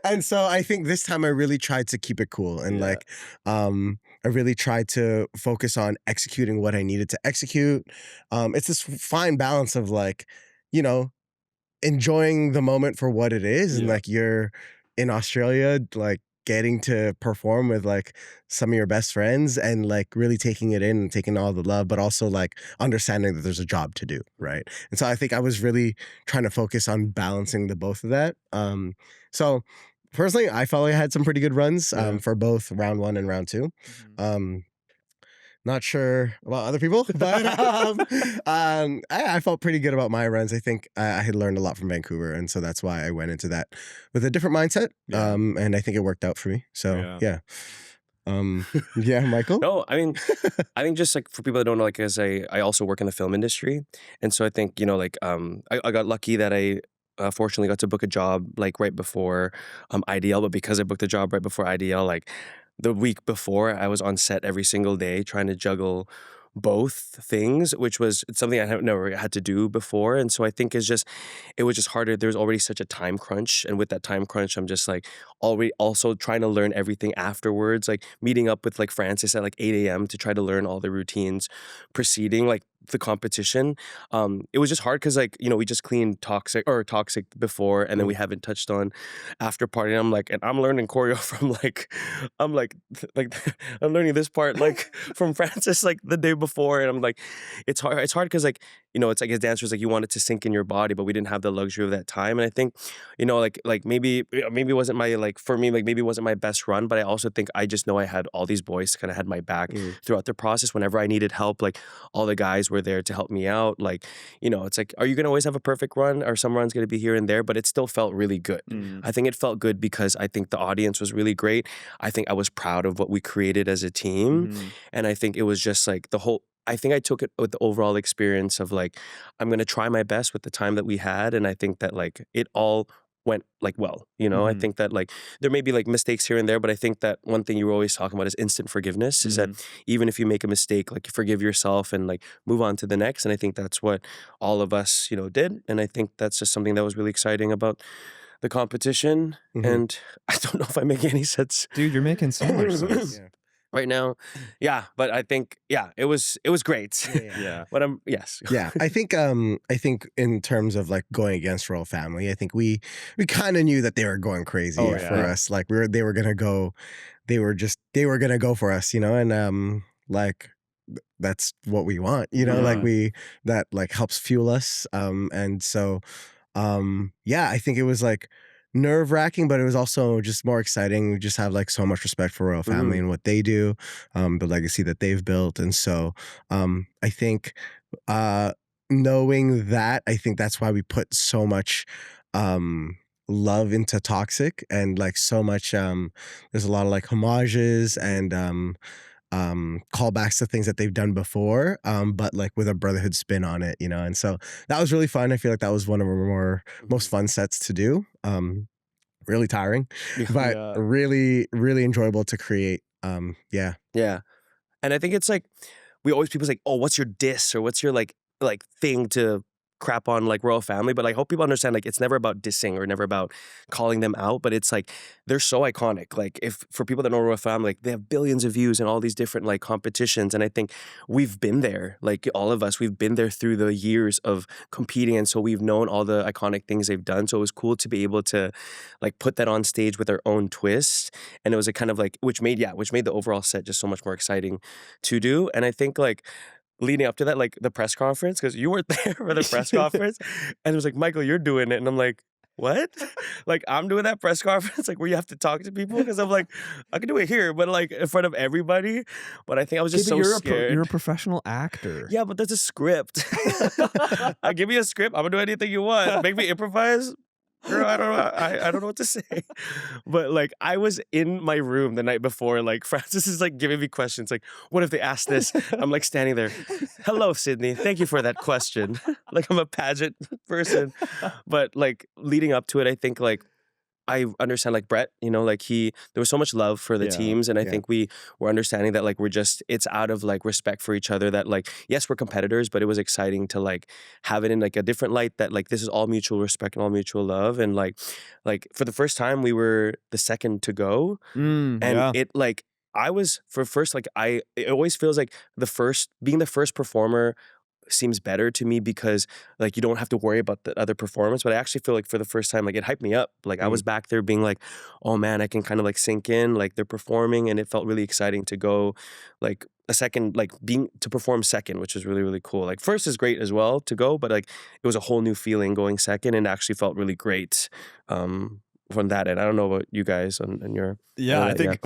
And so I think this time I really tried to keep it cool and like I really tried to focus on executing what I needed to execute. It's this fine balance of like, enjoying the moment for what it is, and like you're in Australia, like getting to perform with like some of your best friends and like really taking it in and taking all the love, but also like understanding that there's a job to do, right? And so I think I was really trying to focus on balancing the both of that. So personally, I felt like I had some pretty good runs for both round 1 and round 2. Not sure about other people, but I felt pretty good about my runs. I think I had learned a lot from Vancouver, and so that's why I went into that with a different mindset. And I think it worked out for me. So Michael? No, I mean, I think just like for people that don't know, like as I also work in the film industry, and so I think I got lucky that I fortunately got to book a job like right before IDL, but because I booked a job right before IDL, like the week before, I was on set every single day trying to juggle both things, which was something I have never had to do before. And so I think it was just harder. There's already such a time crunch. And with that time crunch, I'm just like already also trying to learn everything afterwards, like meeting up with like Francis at like 8 a.m. to try to learn all the routines preceding like the competition. It was just hard because like, we just cleaned toxic before, and then we haven't touched on after party. And I'm learning choreo from I'm learning this part like from Francis like the day before, and I'm like, it's hard because like, it's like as dancers, like you want it to sink in your body, but we didn't have the luxury of that time. And I think, like maybe it wasn't my, like for me, like maybe it wasn't my best run, but I also think I just know I had all these boys kind of had my back throughout the process. Whenever I needed help, like all the guys were there to help me out. Like, it's like, are you going to always have a perfect run, or some runs going to be here and there? But it still felt really good. I think it felt good because I think the audience was really great. I think I was proud of what we created as a team. And I think it was just like I think I took it with the overall experience of like, I'm going to try my best with the time that we had. And I think that like it all went like well, you know. I think that like there may be like mistakes here and there, but I think that one thing you were always talking about is instant forgiveness, is that even if you make a mistake, like you forgive yourself and like move on to the next. And I think that's what all of us, you know, did. And I think that's just something that was really exciting about the competition. And I don't know if I make any sense, Dude, you're making so much sense. right now. Yeah, but I think it was great. Yeah. But I think in terms of like going against royal family, I think we kind of knew that they were going crazy for us. Like they were gonna go for us, you know, and like that's what we want, you know, like that like helps fuel us. And so I think it was like nerve-wracking, but it was also just more exciting. We just have like so much respect for royal family and what they do, the legacy that they've built. And so I think knowing that, I think that's why we put so much love into Toxic, and like so much there's a lot of like homages and callbacks to things that they've done before, but like with a Brotherhood spin on it, you know. And so that was really fun. I feel like that was one of our most fun sets to do. Really tiring, but really, really enjoyable to create. Yeah. And I think it's like people say, oh, what's your diss, or what's your like thing to crap on like royal family? But I hope people understand, like, it's never about dissing or never about calling them out, but it's like they're so iconic. Like, if for people that know royal family, like they have billions of views in all these different like competitions, and I think we've been there, like all of us, we've been there through the years of competing, and so we've known all the iconic things they've done. So it was cool to be able to like put that on stage with our own twist, and it was a kind of like which made the overall set just so much more exciting to do. And I think like leading up to that, like the press conference, because you weren't there for the press conference, and it was like, Michael, you're doing it, and I'm like, what? Like, I'm doing that press conference, like where you have to talk to people, because I'm like, I can do it here, but like in front of everybody. But I think I was just so scared. You're a professional actor. Yeah, but there's a script. I give you a script, I'm gonna do anything you want. Make me improvise. Girl, I don't know. I don't know what to say. But like, I was in my room the night before, like Francis is like giving me questions, like, what if they ask this? I'm like standing there. Hello, Sydney. Thank you for that question. Like, I'm a pageant person. But like leading up to it, I think like I understand like Brett, you know, like there was so much love for the teams, and I think we were understanding that like it's out of like respect for each other, that like, yes, we're competitors, but it was exciting to like have it in like a different light, that like this is all mutual respect and all mutual love. And like for the first time we were the second to go, and it like I was for first, like it always feels like being the first performer seems better to me, because like you don't have to worry about the other performance. But I actually feel like for the first time, like it hyped me up. Like I was back there being like, oh man, I can kind of like sink in, like they're performing, and it felt really exciting to go like a second, like to perform second, which is really, really cool. Like first is great as well to go, but like it was a whole new feeling going second, and actually felt really great from that end. I don't know about you guys and your I think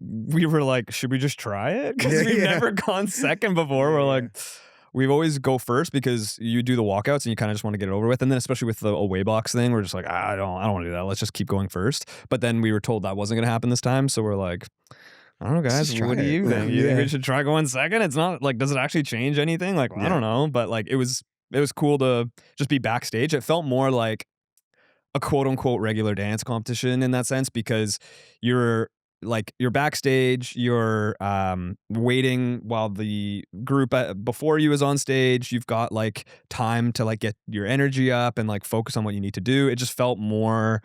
we were like, should we just try it? Because we've never gone second before. We're like, we always go first because you do the walkouts and you kind of just want to get it over with. And then especially with the away box thing, we're just like, I don't want to do that. Let's just keep going first. But then we were told that wasn't going to happen this time. So we're like, I don't know, guys, what do you think? You think we should try going second? It's not like, does it actually change anything? Like, I don't know. But like, it was cool to just be backstage. It felt more like a quote unquote regular dance competition in that sense, because you're backstage, you're waiting while the group before you is on stage. You've got like time to like get your energy up and like focus on what you need to do. It just felt more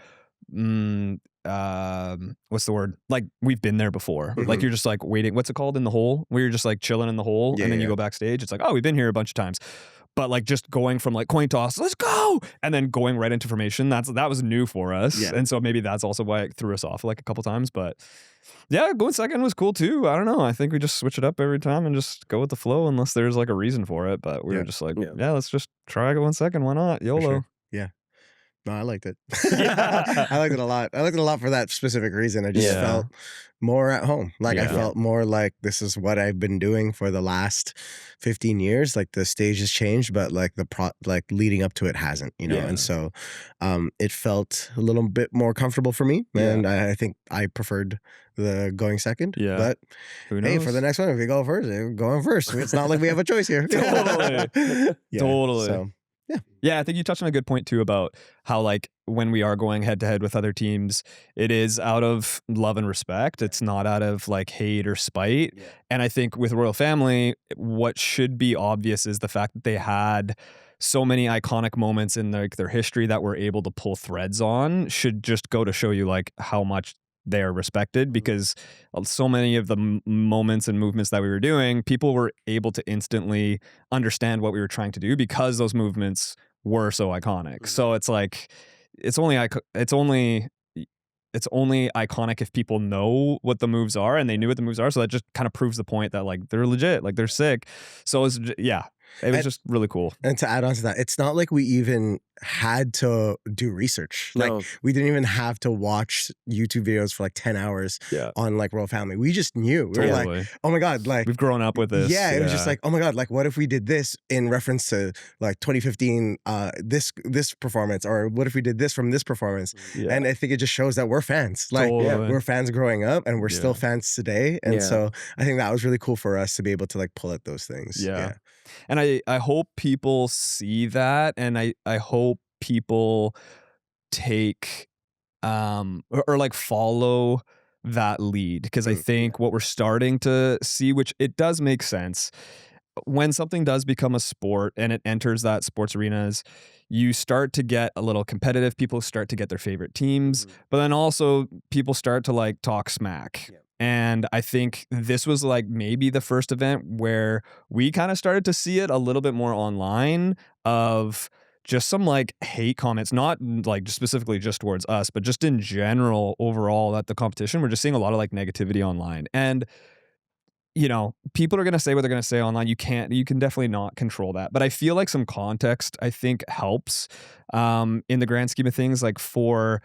what's the word? Like we've been there before. Like you're just like waiting. What's it called in the hole? Where you're just like chilling in the hole, and then you go backstage. It's like, oh, we've been here a bunch of times. But like just going from like coin toss, let's go, and then going right into formation, that was new for us. And so maybe that's also why it threw us off like a couple times. But yeah, going second was cool too. I don't know. I think we just switch it up every time and just go with the flow unless there's like a reason for it. But we were just like, let's just try going second. Why not? YOLO. Sure. Yeah. No, I liked it. I liked it a lot. I liked it a lot for that specific reason. I just felt more at home. Like I felt more like this is what I've been doing for the last 15 years. Like the stage has changed, but like like leading up to it hasn't, you know? And so it felt a little bit more comfortable for me. And I think I preferred the going second. But hey, for the next one, if we go first, we're going first. It's not like we have a choice here. Totally. Totally. So, yeah, I think you touched on a good point too about how like when we are going head to head with other teams, it is out of love and respect. It's not out of like hate or spite. Yeah. And I think with Royal Family, what should be obvious is the fact that they had so many iconic moments in their history that we're able to pull threads on should just go to show you like how much they are respected, because so many of the moments and movements that we were doing, people were able to instantly understand what we were trying to do because those movements were so iconic. So it's like it's only iconic if people know what the moves are, and they knew what the moves are. So that just kind of proves the point that like they're legit, like they're sick. So it's it was just really cool. And to add on to that, it's not like we even had to do research. No. Like we didn't even have to watch YouTube videos for like 10 hours Yeah. on like Royal Family. We just knew. We were like, oh my God, like we've grown up with this. Yeah, it was just like, oh my God, like what if we did this in reference to like 2015 this performance, or what if we did this from this performance? Yeah. And I think it just shows that we're fans. Like we're fans growing up, and we're still fans today. And so I think that was really cool for us to be able to like pull at those things. Yeah. And I hope people see that, and I hope people take or like follow that lead, because I think what we're starting to see, which it does make sense, when something does become a sport and it enters that sports arenas, you start to get a little competitive. People start to get their favorite teams, but then also people start to like talk smack. Yeah. And I think this was like maybe the first event where we kind of started to see it a little bit more online, of just some like hate comments, not like specifically just towards us, but just in general overall at the competition. We're just seeing a lot of like negativity online. And you know, people are going to say what they're going to say online. You can definitely not control that. But I feel like some context, I think, helps in the grand scheme of things. Like for,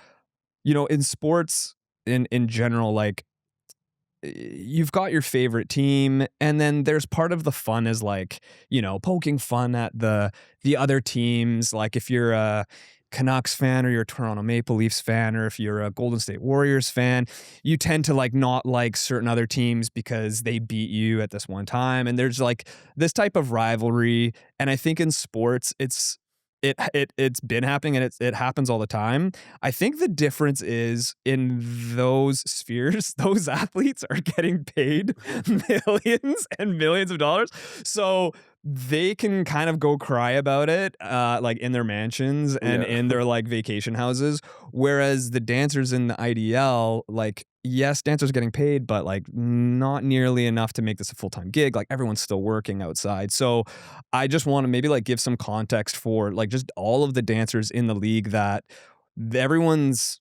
you know, in sports in general, like you've got your favorite team, and then there's part of the fun is like, you know, poking fun at the other teams. Like if you're a Canucks fan, or you're a Toronto Maple Leafs fan, or if you're a Golden State Warriors fan, you tend to like not like certain other teams because they beat you at this one time. And there's like this type of rivalry. And I think in sports, it's been happening, and it happens all the time. I think the difference is in those spheres, those athletes are getting paid millions and millions of dollars. So they can kind of go cry about it, like in their mansions and in their like vacation houses. Whereas the dancers in the IDL, like, yes, dancers are getting paid, but like not nearly enough to make this a full-time gig. Like everyone's still working outside. So I just want to maybe like give some context for like just all of the dancers in the league, that everyone's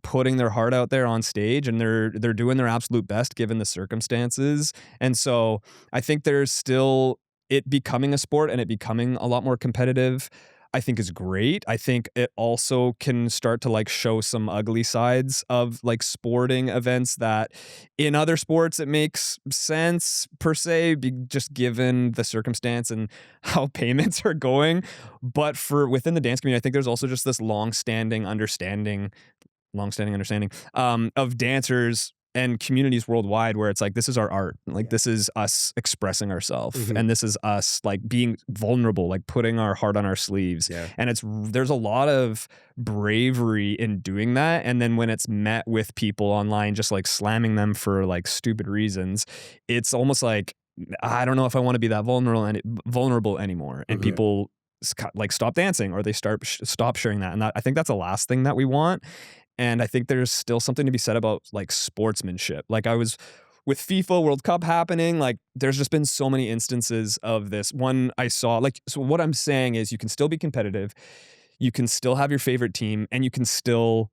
putting their heart out there on stage, and they're doing their absolute best given the circumstances. And so I think there's still it becoming a sport, and it becoming a lot more competitive, I think is great. I think it also can start to like show some ugly sides of like sporting events that in other sports it makes sense per se, just given the circumstance and how payments are going. But for within the dance community, I think there's also just this long-standing understanding of dancers and communities worldwide, where it's like, this is our art, like this is us expressing ourselves, and this is us like being vulnerable, like putting our heart on our sleeves. And there's a lot of bravery in doing that. And then when it's met with people online just like slamming them for like stupid reasons, it's almost like, I don't know if I want to be that vulnerable anymore. And people like stop dancing, or they stop sharing that. And I think that's the last thing that we want. And I think there's still something to be said about like sportsmanship. Like I was with FIFA World Cup happening, like there's just been so many instances of this. One I saw, like, so what I'm saying is you can still be competitive, you can still have your favorite team, and you can still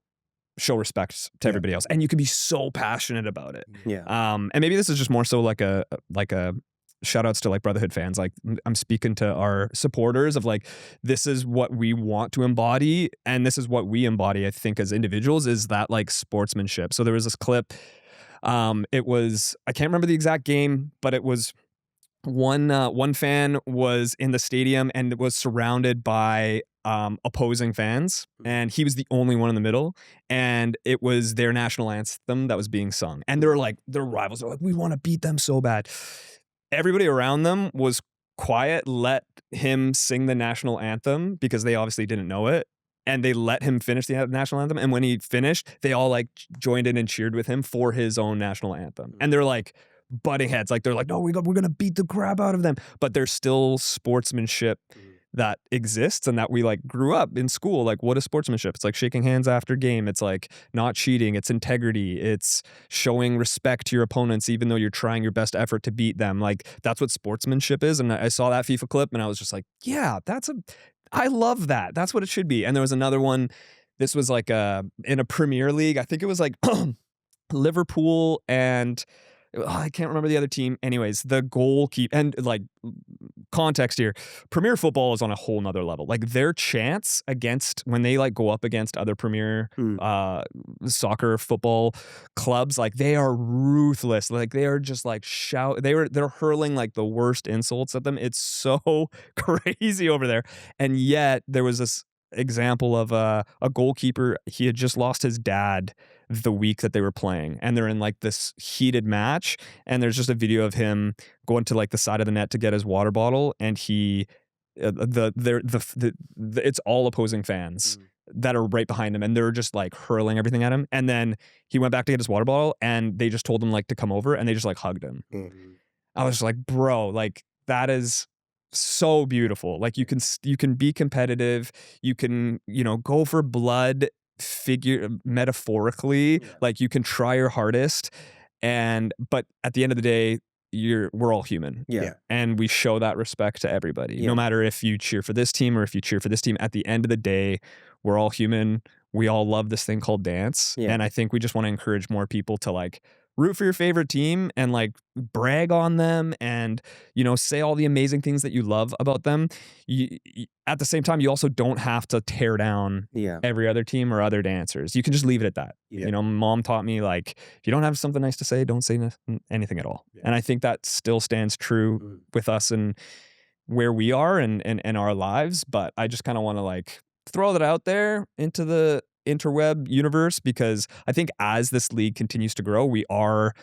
show respect to everybody else. And you can be so passionate about it. And maybe this is just more so like a shout outs to like Brotherhood fans. Like I'm speaking to our supporters of like, this is what we want to embody. And this is what we embody, I think, as individuals, is that like sportsmanship. So there was this clip. It was, I can't remember the exact game, but it was one fan was in the stadium and was surrounded by opposing fans, and he was the only one in the middle, and it was their national anthem that was being sung. And they're like, their rivals are like, we want to beat them so bad. Everybody around them was quiet, let him sing the national anthem, because they obviously didn't know it. and they let him finish the national anthem. And when he finished, they all like joined in and cheered with him for his own national anthem. And they're like butting heads. Like they're like, no, we're going to beat the crap out of them. But there's still sportsmanship that exists and that we like grew up in school. Like, what is sportsmanship? It's like shaking hands after game. It's like not cheating. It's integrity. It's showing respect to your opponents, even though you're trying your best effort to beat them. Like, that's what sportsmanship is. And I saw that FIFA clip and I was just like, yeah, I love that. That's what it should be. And there was another one. This was like in a Premier League. I think it was like Liverpool and I can't remember the other team. Anyways, the goalkeeper, and like context here, Premier football is on a whole nother level. Like their chants against, when they like go up against other Premier soccer football clubs, like they are ruthless. Like they are just like they're hurling like the worst insults at them. It's so crazy over there. And yet there was this example of a goalkeeper. He had just lost his dad the week that they were playing, and they're in like this heated match, and there's just a video of him going to like the side of the net to get his water bottle, and he it's all opposing fans that are right behind him, and they're just like hurling everything at him. And then he went back to get his water bottle, and they just told him like to come over, and they just like hugged him. I was just like, bro, like that is so beautiful. Like you can be competitive, you can, go for blood, metaphorically, like you can try your hardest, but at the end of the day, we're all human. And we show that respect to everybody, no matter if you cheer for this team or if you cheer for this team. At the end of the day, we're all human. We all love this thing called dance. And I think we just want to encourage more people to like root for your favorite team and like brag on them and, say all the amazing things that you love about them. At the same time, you also don't have to tear down every other team or other dancers. You can just leave it at that. Mom taught me, like, if you don't have something nice to say, don't say anything at all. And I think that still stands true with us and where we are and our lives. But I just kind of want to like throw that out there into the interweb universe, because I think as this league continues to grow, we are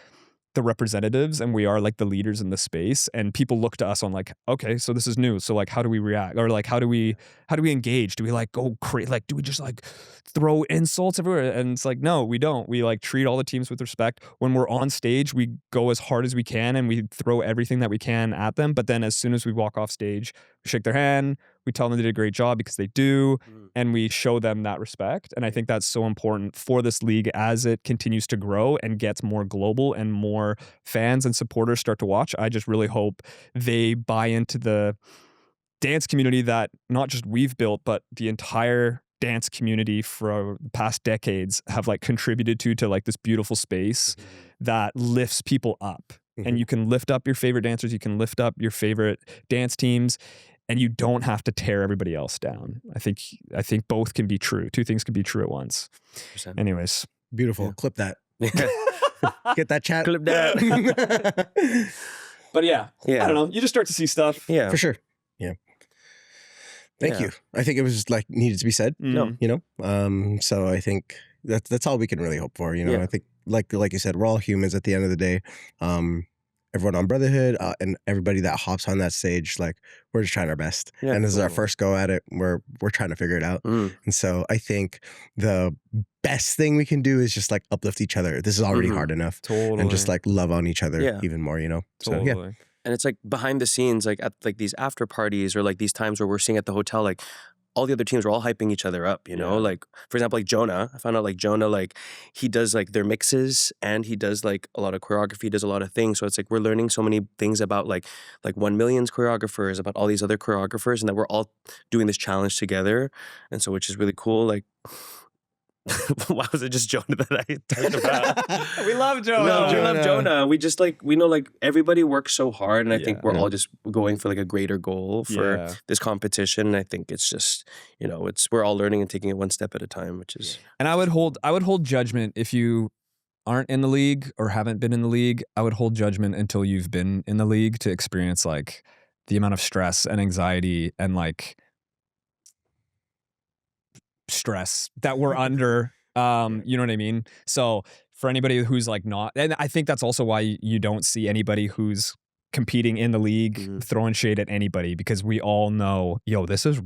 the representatives and we are like the leaders in the space, and people look to us on like, okay, so this is new, so like how do we react, or like how do we engage? Do we like go crazy? Like do we just like throw insults everywhere? And it's like, no, we don't. We like treat all the teams with respect. When we're on stage, we go as hard as we can and we throw everything that we can at them, but then as soon as we walk off stage, we shake their hand, we tell them they did a great job, because they do, and we show them that respect. And I think that's so important for this league as it continues to grow and gets more global and more fans and supporters start to watch. I just really hope they buy into the dance community that not just we've built, but the entire dance community for the past decades have like contributed to like this beautiful space that lifts people up. And you can lift up your favorite dancers, you can lift up your favorite dance teams, and you don't have to tear everybody else down. I think both can be true. Two things can be true at once. 100%. Anyways. Beautiful. Clip that. Get that chat. Clip that. But yeah, I don't know. You just start to see stuff. Yeah. For sure. Yeah. Thank you. I think it was just like needed to be said. So I think that's all we can really hope for. I think like you said, we're all humans at the end of the day. Everyone on Brotherhood and everybody that hops on that stage, like we're just trying our best. And this is our first go at it. We're trying to figure it out. And so I think the best thing we can do is just like uplift each other. This is already hard enough. And just like love on each other even more, So yeah. And it's like behind the scenes, like at like these after parties or like these times where we're sitting at the hotel, like all the other teams are all hyping each other up, like for example, like Jonah, I found out like Jonah, like he does like their mixes and he does like a lot of choreography, does a lot of things. So it's like, we're learning so many things about like 1 Million's choreographers, about all these other choreographers, and that we're all doing this challenge together. And so, which is really cool. Like, why was it just Jonah that I talked about? We love Jonah. No, we love Jonah. We just like, we know like everybody works so hard, and I think we're all just going for like a greater goal for this competition. And I think it's just, we're all learning and taking it one step at a time, which is. And I would hold judgment if you aren't in the league or haven't been in the league. I would hold judgment until you've been in the league to experience like the amount of stress and anxiety and like stress that we're under. You know what I mean? So for anybody who's like not, and I think that's also why you don't see anybody who's competing in the league, Mhm. throwing shade at anybody, because we all know, yo, this is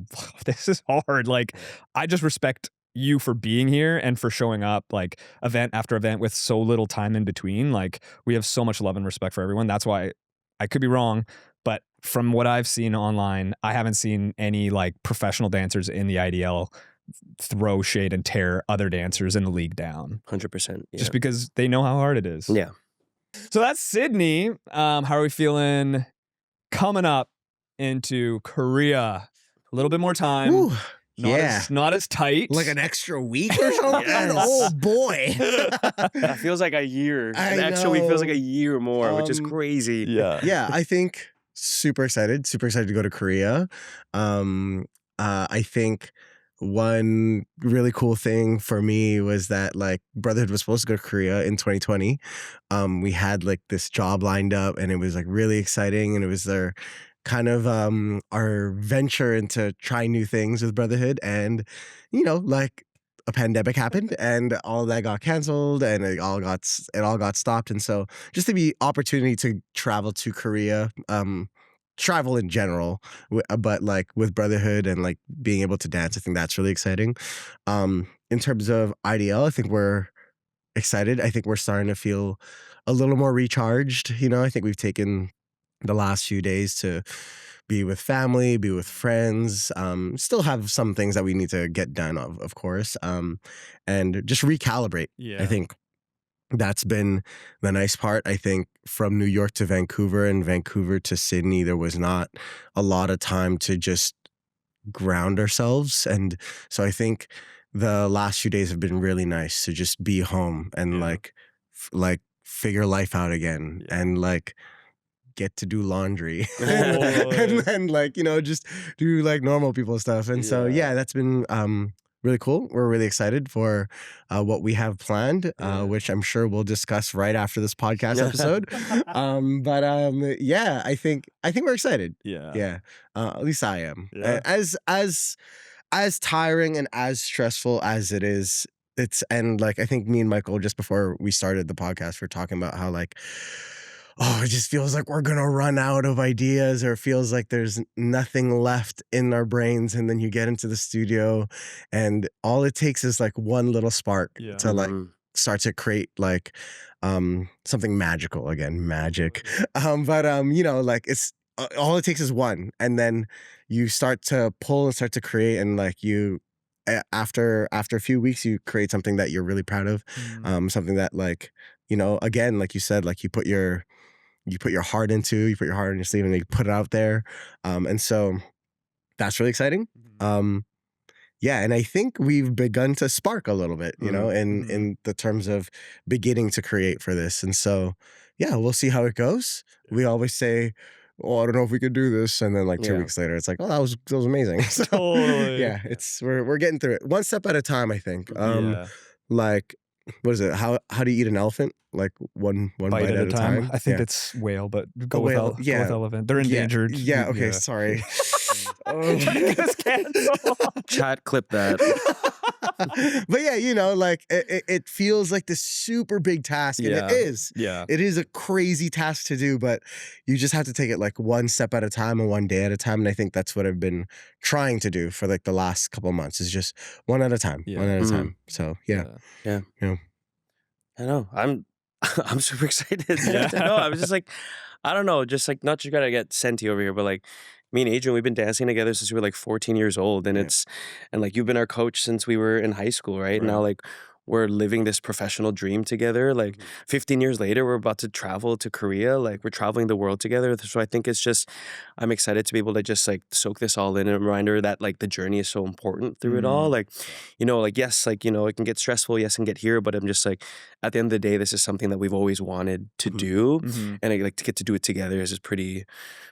hard. Like, I just respect you for being here and for showing up like event after event with so little time in between. Like, we have so much love and respect for everyone. That's why I could be wrong, but from what I've seen online, I haven't seen any like professional dancers in the IDL throw shade and tear other dancers in the league down, 100%. Yeah. just because they know how hard it is. Yeah. So that's Sydney. How are we feeling coming up into Korea? A little bit more time. Ooh, Not as tight. like an extra week or something. Yes. Oh boy. That feels like a year. I An extra week feels like know. a year more, which is crazy. Yeah, I think super excited to go to Korea. I think one really cool thing for me was that like Brotherhood was supposed to go to Korea in 2020. We had like this job lined up and it was like really exciting, and it was their kind of our venture into trying new things with Brotherhood, and you know, like a pandemic happened and all that got canceled and it all got stopped. And so just the opportunity to travel to Korea, travel in general, but like with Brotherhood and like being able to dance, I think that's really exciting. In terms of IDL, I think we're excited. I think we're starting to feel a little more recharged. You know, I think we've taken the last few days to be with family, be with friends, still have some things that we need to get done of course, and just recalibrate. Yeah. I think that's been the nice part. I think from New York to Vancouver and Vancouver to Sydney, there was not a lot of time to just ground ourselves. And so I think the last few days have been really nice to just be home and like figure life out again, and like get to do laundry and then like, you know, just do like normal people stuff. And so yeah, that's been really cool. We're really excited for what we have planned, which I'm sure we'll discuss right after this podcast episode. Yeah, I think we're excited. Yeah. At least I am. Yeah. As tiring and as stressful as it is, and like I think me and Michael, just before we started the podcast, we're talking about how like, oh, it just feels like we're gonna run out of ideas, or it feels like there's nothing left in our brains. And then you get into the studio and all it takes is like one little spark to like start to create like something magical again, magic. You know, like it's all it takes is one, and then you start to pull and start to create, and like you after a few weeks you create something that you're really proud of, something that like, you know, again, like you said, like you put your heart into, you put your heart on your sleeve and you put it out there. And so that's really exciting. Yeah, and I think we've begun to spark a little bit, you know, in the terms of beginning to create for this. And so, yeah, we'll see how it goes. We always say, oh, I don't know if we could do this. And then like 2 weeks later, it's like, oh, that was amazing. So, Totally. yeah, we're getting through it one step at a time, I think. Like, what is it? How do you eat an elephant? Like one bite at a time? I think it's whale, but go whale, with elephant. They're endangered. Yeah, okay, sorry. Chat, clip that. But yeah, you know, like it feels like this super big task, and it is. Yeah. It is a crazy task to do, but you just have to take it like one step at a time and one day at a time. And I think that's what I've been trying to do for like the last couple of months, is just one at a time, one at a time. So yeah. I know. I'm super excited. No, I was just like, I don't know, just like not just gotta get Senti over here, but like me and Adrian, we've been dancing together since we were like 14 years old, and and like you've been our coach since we were in high school, right? Now like we're living this professional dream together. Like 15 years later, we're about to travel to Korea. Like we're traveling the world together. So I think it's just, I'm excited to be able to just like soak this all in, and a reminder that like the journey is so important through it all. Like, you know, like, yes, like, you know, it can get stressful, yes, and get here, but I'm just like, at the end of the day, this is something that we've always wanted to do. And I like to get to do it together is just pretty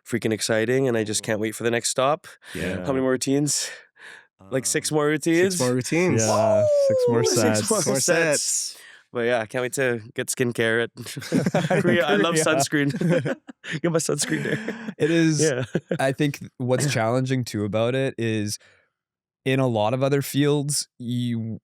freaking exciting. And I just can't wait for the next stop. Yeah. How many more routines? Like 6 more routines? 6 more routines. Yeah, 6 more sets. 6 more sets. But yeah, I can't wait to get skincare at Korea. I love sunscreen. Get my sunscreen there. It is. Yeah. I think what's challenging too about it is, in a lot of other fields, you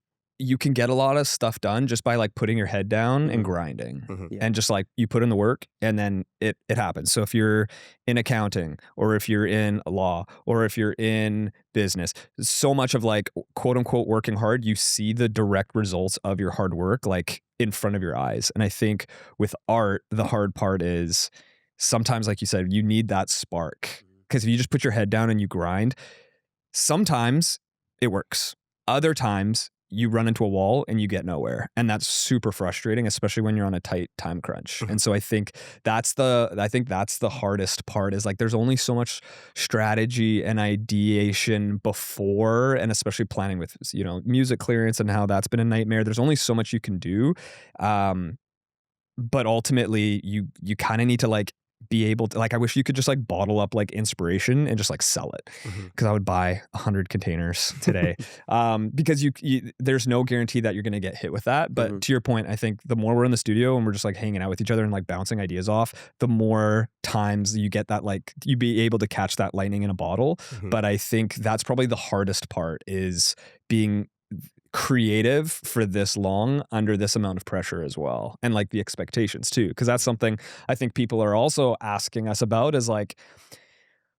you can get a lot of stuff done just by like putting your head down and grinding Yeah. and just like you put in the work and then it happens. So if you're in accounting or if you're in law or if you're in business, so much of like quote unquote working hard, you see the direct results of your hard work like in front of your eyes. And I think with art, the hard part is sometimes, like you said, you need that spark, because if you just put your head down and you grind, sometimes it works. Other times you run into a wall and you get nowhere. And that's super frustrating, especially when you're on a tight time crunch. And so I think that's the hardest part, is like there's only so much strategy and ideation before, and especially planning with, you know, music clearance and how that's been a nightmare. There's only so much you can do. But ultimately you kind of need to like be able to, like, I wish you could just like bottle up like inspiration and just like sell it, because I would buy 100 containers today. Because you there's no guarantee that you're going to get hit with that. But to your point, I think the more we're in the studio and we're just like hanging out with each other and like bouncing ideas off, the more times you get that, like, you be able to catch that lightning in a bottle. But I think that's probably the hardest part, is being creative for this long under this amount of pressure as well, and like the expectations too, because that's something I think people are also asking us about, is like,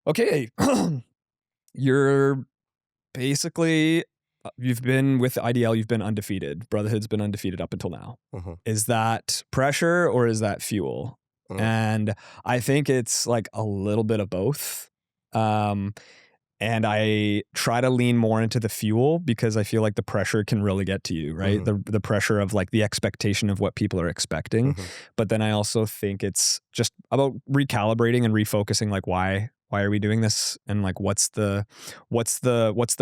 okay, you're basically, you've been with IDL, you've been undefeated, Brotherhood's been undefeated up until now. Is that pressure or is that fuel? And I think it's like a little bit of both. And I try to lean more into the fuel, because I feel like the pressure can really get to you, right? The pressure of like the expectation of what people are expecting. But then I also think it's just about recalibrating and refocusing, like why are we doing this? And like, what's the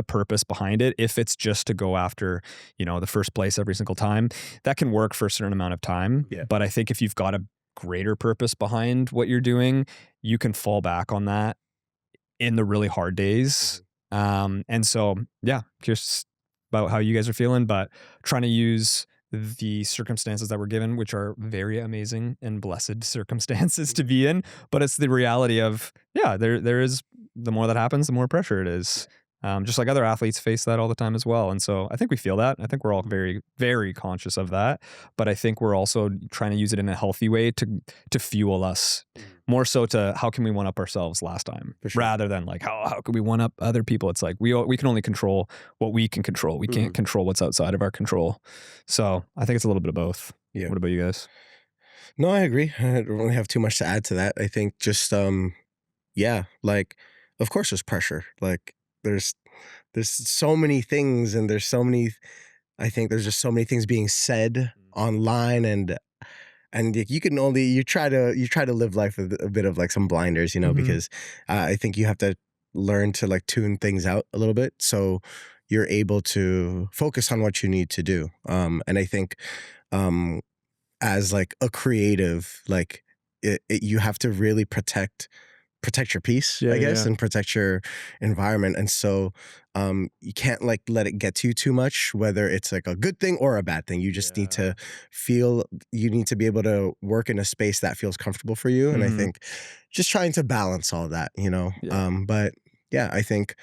purpose behind it? If it's just to go after, you know, the first place every single time, that can work for a certain amount of time. But I think if you've got a greater purpose behind what you're doing, you can fall back on that in the really hard days. And so, yeah, just about how you guys are feeling, but trying to use the circumstances that we're given, which are very amazing and blessed circumstances to be in. But it's the reality of, yeah, there is, the more that happens, the more pressure it is. Just like other athletes face that all the time as well. And so I think we feel that. I think we're all very, very conscious of that. But I think we're also trying to use it in a healthy way to fuel us, more so to how can we one up ourselves last time, rather than like how can we one up other people. It's like we can only control what we can control. We can't control what's outside of our control. So I think it's a little bit of both. Yeah. What about you guys? No, I agree. I don't really have too much to add to that. I think just yeah, like, of course there's pressure. Like, there's so many things, and I think there's just so many things being said online, and you can only, you try to live life with a bit of like some blinders, you know, because I think you have to learn to like tune things out a little bit, so you're able to focus on what you need to do. And I think as like a creative, like you have to really protect your peace, I guess, and protect your environment. And so you can't like let it get to you too much, whether it's like a good thing or a bad thing. You just need to you need to be able to work in a space that feels comfortable for you. And I think just trying to balance all that, you know. But yeah, I think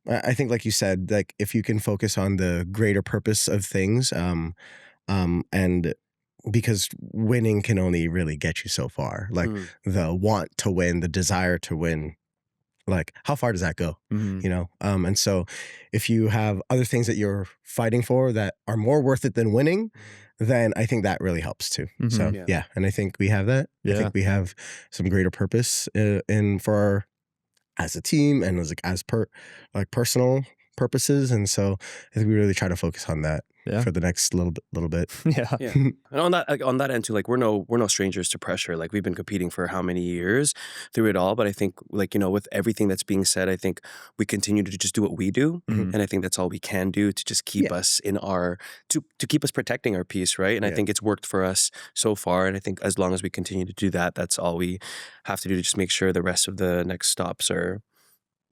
like you said, like if you can focus on the greater purpose of things, and because winning can only really get you so far. Like the want to win, the desire to win, like how far does that go? You know? And so if you have other things that you're fighting for that are more worth it than winning, then I think that really helps too. So yeah. And I think we have that. I think we have some greater purpose as a team, and as personal purposes. And so I think we really try to focus on that for the next little bit. And on that end too, like we're no strangers to pressure. Like we've been competing for how many years through it all. But I think, like, you know, with everything that's being said, I think we continue to just do what we do, and I think that's all we can do to just keep us in our to keep us protecting our peace, right? And I think it's worked for us so far. And I think as long as we continue to do that, that's all we have to do to just make sure the rest of the next stops are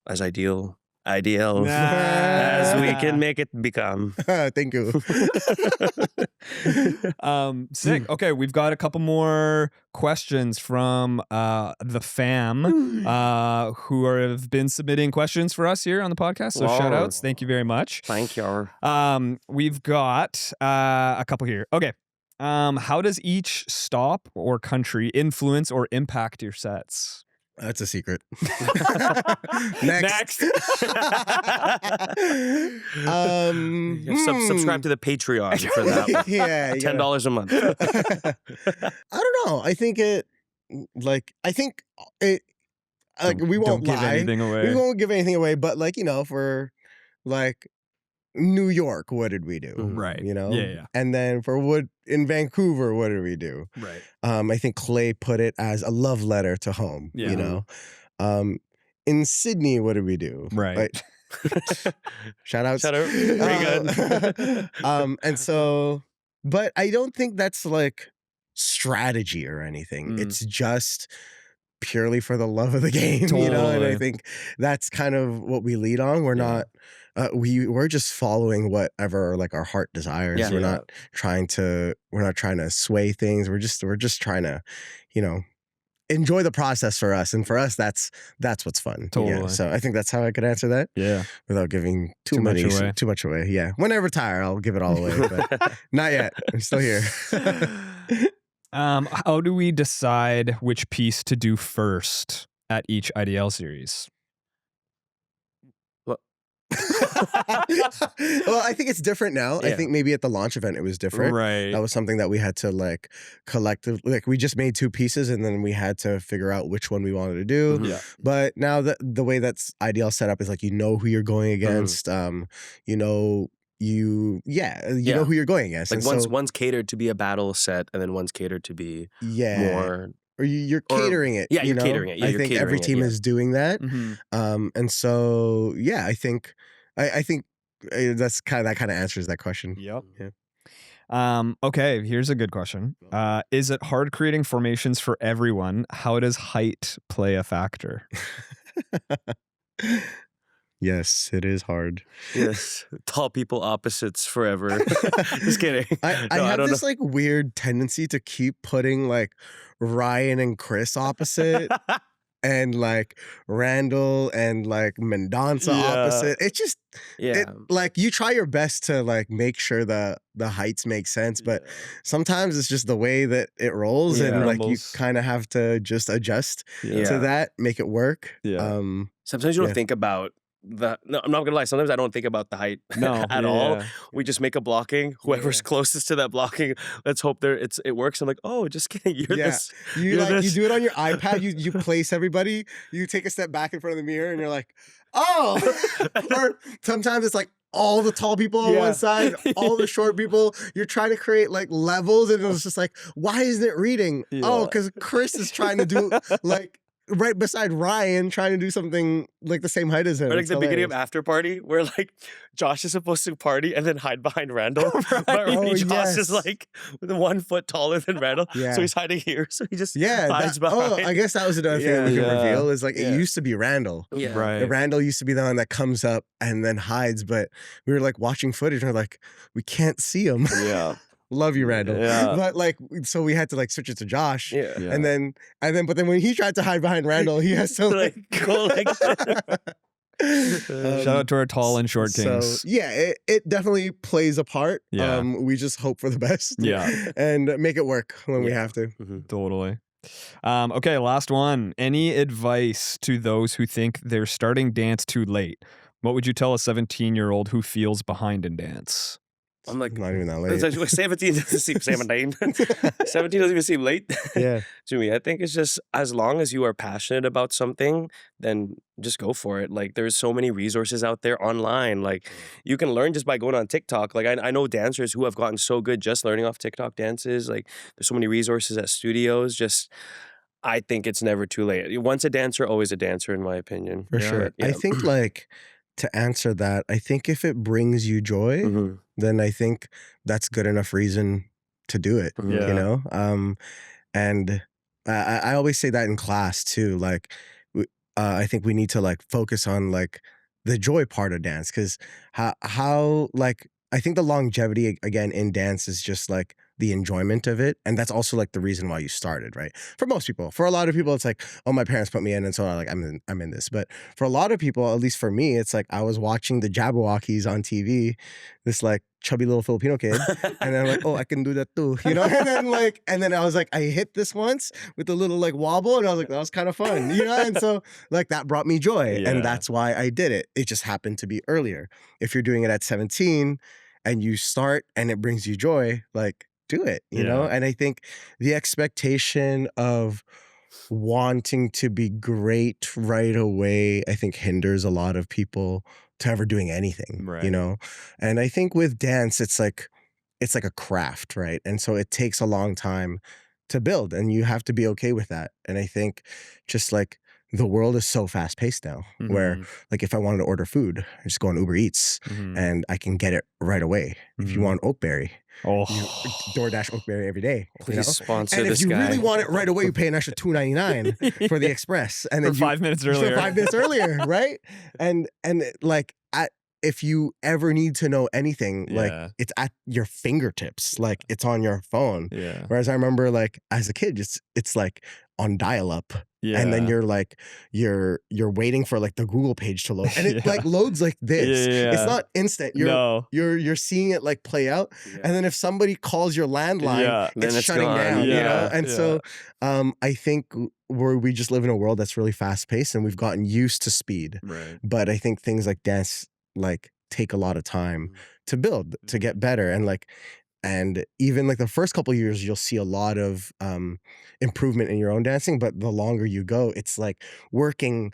as ideal IDL as we can make it become. Thank you. Sick. Okay, we've got a couple more questions from the fam who have been submitting questions for us here on the podcast. So Wow. shout outs. Thank you very much. Thank you. We've got a couple here. Okay. How does each stop or country influence or impact your sets? That's a secret. Next. Subscribe to the Patreon for that one. Yeah, $10 a month. I don't know. I think it, like we won't Don't give lie. anything away. We won't give anything away, but like, for like New York, what did we do? Right. Yeah. And then in Vancouver, what did we do? Right. I think Clay put it as a love letter to home. Yeah. In Sydney, what did we do? Right. Like, shout out. Very good. And so, but I don't think that's like strategy or anything. It's just purely for the love of the game, And I think that's kind of what we lead on. We're not, we're just following whatever like our heart desires. Yeah. We're not trying to sway things. We're just trying to, enjoy the process for us. And for us, that's what's fun. Totally. Yeah. So I think that's how I could answer that. Yeah. Without giving too much away. Yeah. When I retire, I'll give it all away. But not yet. I'm still here. How do we decide which piece to do first at each IDL series? Well, I think it's different now. I think maybe at the launch event it was different. Right. That was something that we had to like collectively, like we just made 2 pieces and then we had to figure out which one we wanted to do. Yeah. But now the way that's IDL set up is like who you're going against. You know who you're going against. Like and one's catered to be a battle set, and then one's catered to be more. Or you're catering it. Yeah, you're catering it. Yeah, I you're think catering every it, team is doing that. Mm-hmm. And so I think that's that kind of answers that question. Yep. Yeah. Okay, here's a good question. Is it hard creating formations for everyone? How does height play a factor? Yes, it is hard. Yes, tall people opposites forever. Just kidding. I have this like weird tendency to keep putting like Ryan and Chris opposite. And like Randall and like Mendonça opposite. It just like you try your best to like make sure the heights make sense, but sometimes it's just the way that it rolls, and like you kind of have to just adjust to that, make it work. Sometimes you don't think about I'm not gonna lie. Sometimes I don't think about the height at all. We just make a blocking. Whoever's closest to that blocking, let's hope it works. I'm like, oh, just kidding. You do it on your iPad. You place everybody. You take a step back in front of the mirror, and you're like, oh. Or sometimes it's like all the tall people on one side, all the short people. You're trying to create like levels, and it's just like, why isn't it reading? Oh, because Chris is trying to do like. Right beside Ryan, trying to do something like the same height as him. Or like the beginning of After Party, where like Josh is supposed to party and then hide behind Randall. But Josh is like 1 foot taller than Randall. So he's hiding here. So he just hides behind. Oh, I guess that was another thing we could reveal is like it used to be Randall. Yeah. Right. Randall used to be the one that comes up and then hides, but we were like watching footage and we're like, we can't see him. Yeah. Love you, Randall. Yeah. But like, so we had to like switch it to Josh. Yeah. And then when he tried to hide behind Randall, he has to like go like shout out to our tall and short kings. So yeah, it definitely plays a part. Yeah. We just hope for the best. Yeah. And make it work when we have to. Totally. Okay, last one. Any advice to those who think they're starting dance too late? What would you tell a 17-year-old who feels behind in dance? I'm like, not even that late. It's like 17 doesn't seem 17. 17 doesn't even seem late. Yeah. To me, I think it's just as long as you are passionate about something, then just go for it. Like there's so many resources out there online. Like you can learn just by going on TikTok. Like I know dancers who have gotten so good just learning off TikTok dances. Like there's so many resources at studios. Just I think it's never too late. Once a dancer, always a dancer, in my opinion. For sure. I think like to answer that, I think if it brings you joy, then I think that's good enough reason to do it. You know? And I always say that in class too. Like, I think we need to like focus on like the joy part of dance, because how like I think the longevity again in dance is just like the enjoyment of it, and that's also like the reason why you started, right? For most people, for a lot of people, it's like, oh, my parents put me in, and so I'm in this. But for a lot of people, at least for me, it's like I was watching the Jabberwockies on TV, this like chubby little Filipino kid, and then I'm like, oh, I can do that too, you know? And then I was like, I hit this once with a little like wobble, and I was like, that was kind of fun, you know? And so like that brought me joy, Yeah. and that's why I did it. It just happened to be earlier. If you're doing it at 17 and you start and it brings you joy, like do it, you know? And I think the expectation of wanting to be great right away, I think hinders a lot of people to ever doing anything, you know? And I think with dance, it's like a craft, right? And so it takes a long time to build, and you have to be okay with that. And I think just like the world is so fast paced now, where like if I wanted to order food, I just go on Uber Eats and I can get it right away. If you want Oakberry, you DoorDash Oakberry every day. Please sponsor and this if you guy. really want it right away, you pay an extra $2.99 for the express, and then for 5 minutes earlier. For 5 minutes earlier, right? And like if you ever need to know anything, like it's at your fingertips, like it's on your phone. Yeah. Whereas I remember like as a kid, it's like on dial-up. Yeah. And then you're like you're waiting for like the Google page to load, and it like loads like this. Yeah. It's not instant. You're seeing it like play out, and then if somebody calls your landline, it's shutting down. You know, and so I think we just live in a world that's really fast paced, and we've gotten used to speed. Right. But I think things like dance like take a lot of time to build, to get better, and even like the first couple of years, you'll see a lot of improvement in your own dancing. But the longer you go, it's like working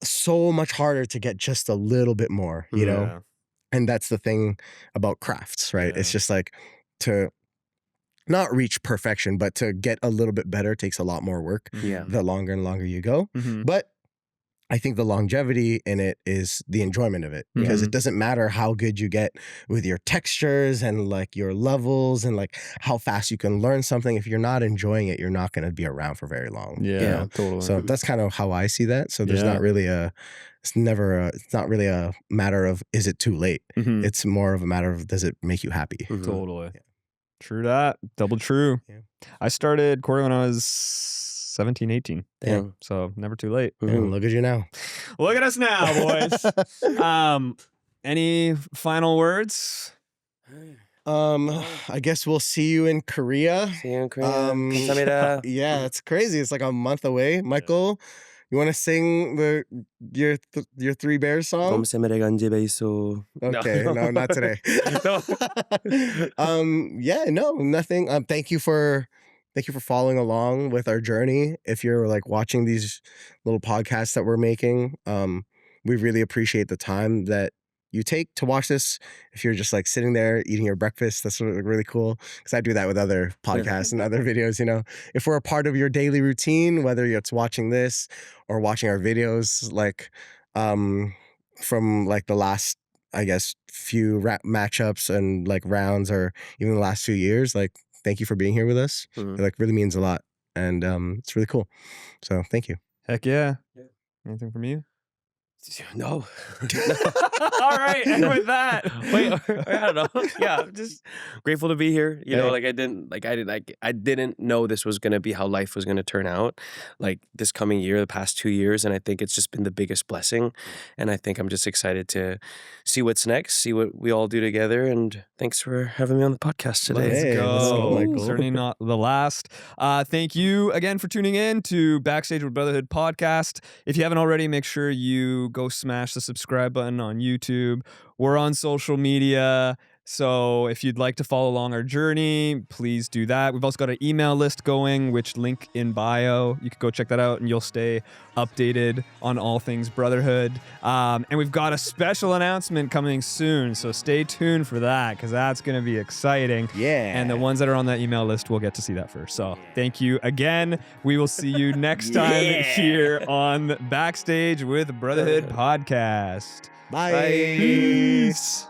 so much harder to get just a little bit more, you know? And that's the thing about crafts, right? It's just like to not reach perfection, but to get a little bit better takes a lot more work the longer and longer you go. But I think the longevity in it is the enjoyment of it, because it doesn't matter how good you get with your textures and like your levels and like how fast you can learn something. If you're not enjoying it, you're not going to be around for very long. Yeah, totally. So that's kind of how I see that. So there's not really it's not really a matter of, is it too late? It's more of a matter of, does it make you happy? Totally. True that. Double true. I started choreo when I was 17, 18. Damn. So never too late. Look at you now. Look at us now, boys. Any final words? I guess we'll see you in Korea. See you in Korea. 감사합니다. Yeah, it's crazy. It's like a month away. Michael, you want to sing your Three Bears song? Okay, no, not today. Nothing. Thank you for following along with our journey. If you're like watching these little podcasts that we're making, we really appreciate the time that you take to watch this. If you're just like sitting there eating your breakfast, that's really cool, because I do that with other podcasts and other videos, you know. If we're a part of your daily routine, whether it's watching this or watching our videos, like from like the last, I guess, few matchups and like rounds, or even the last few years, like, thank you for being here with us. It like really means a lot, and it's really cool. So thank you. Heck yeah. Anything from you? No. All right, and with that, wait, I don't know. Yeah, just grateful to be here. You know, like I didn't know this was gonna be how life was gonna turn out, like this coming year, the past 2 years, and I think it's just been the biggest blessing. And I think I'm just excited to see what's next, see what we all do together. And thanks for having me on the podcast today. Let's go. Michael. Certainly not the last. Thank you again for tuning in to Backstage with Brotherhood podcast. If you haven't already, make sure you go smash the subscribe button on YouTube. We're on social media, so if you'd like to follow along our journey, please do that. We've also got an email list going, which link in bio. You can go check that out, and you'll stay updated on all things Brotherhood. And we've got a special announcement coming soon, so stay tuned for that, because that's going to be exciting. Yeah. And the ones that are on that email list will get to see that first. So thank you again. We will see you next time here on Backstage with Brotherhood podcast. Bye. Peace.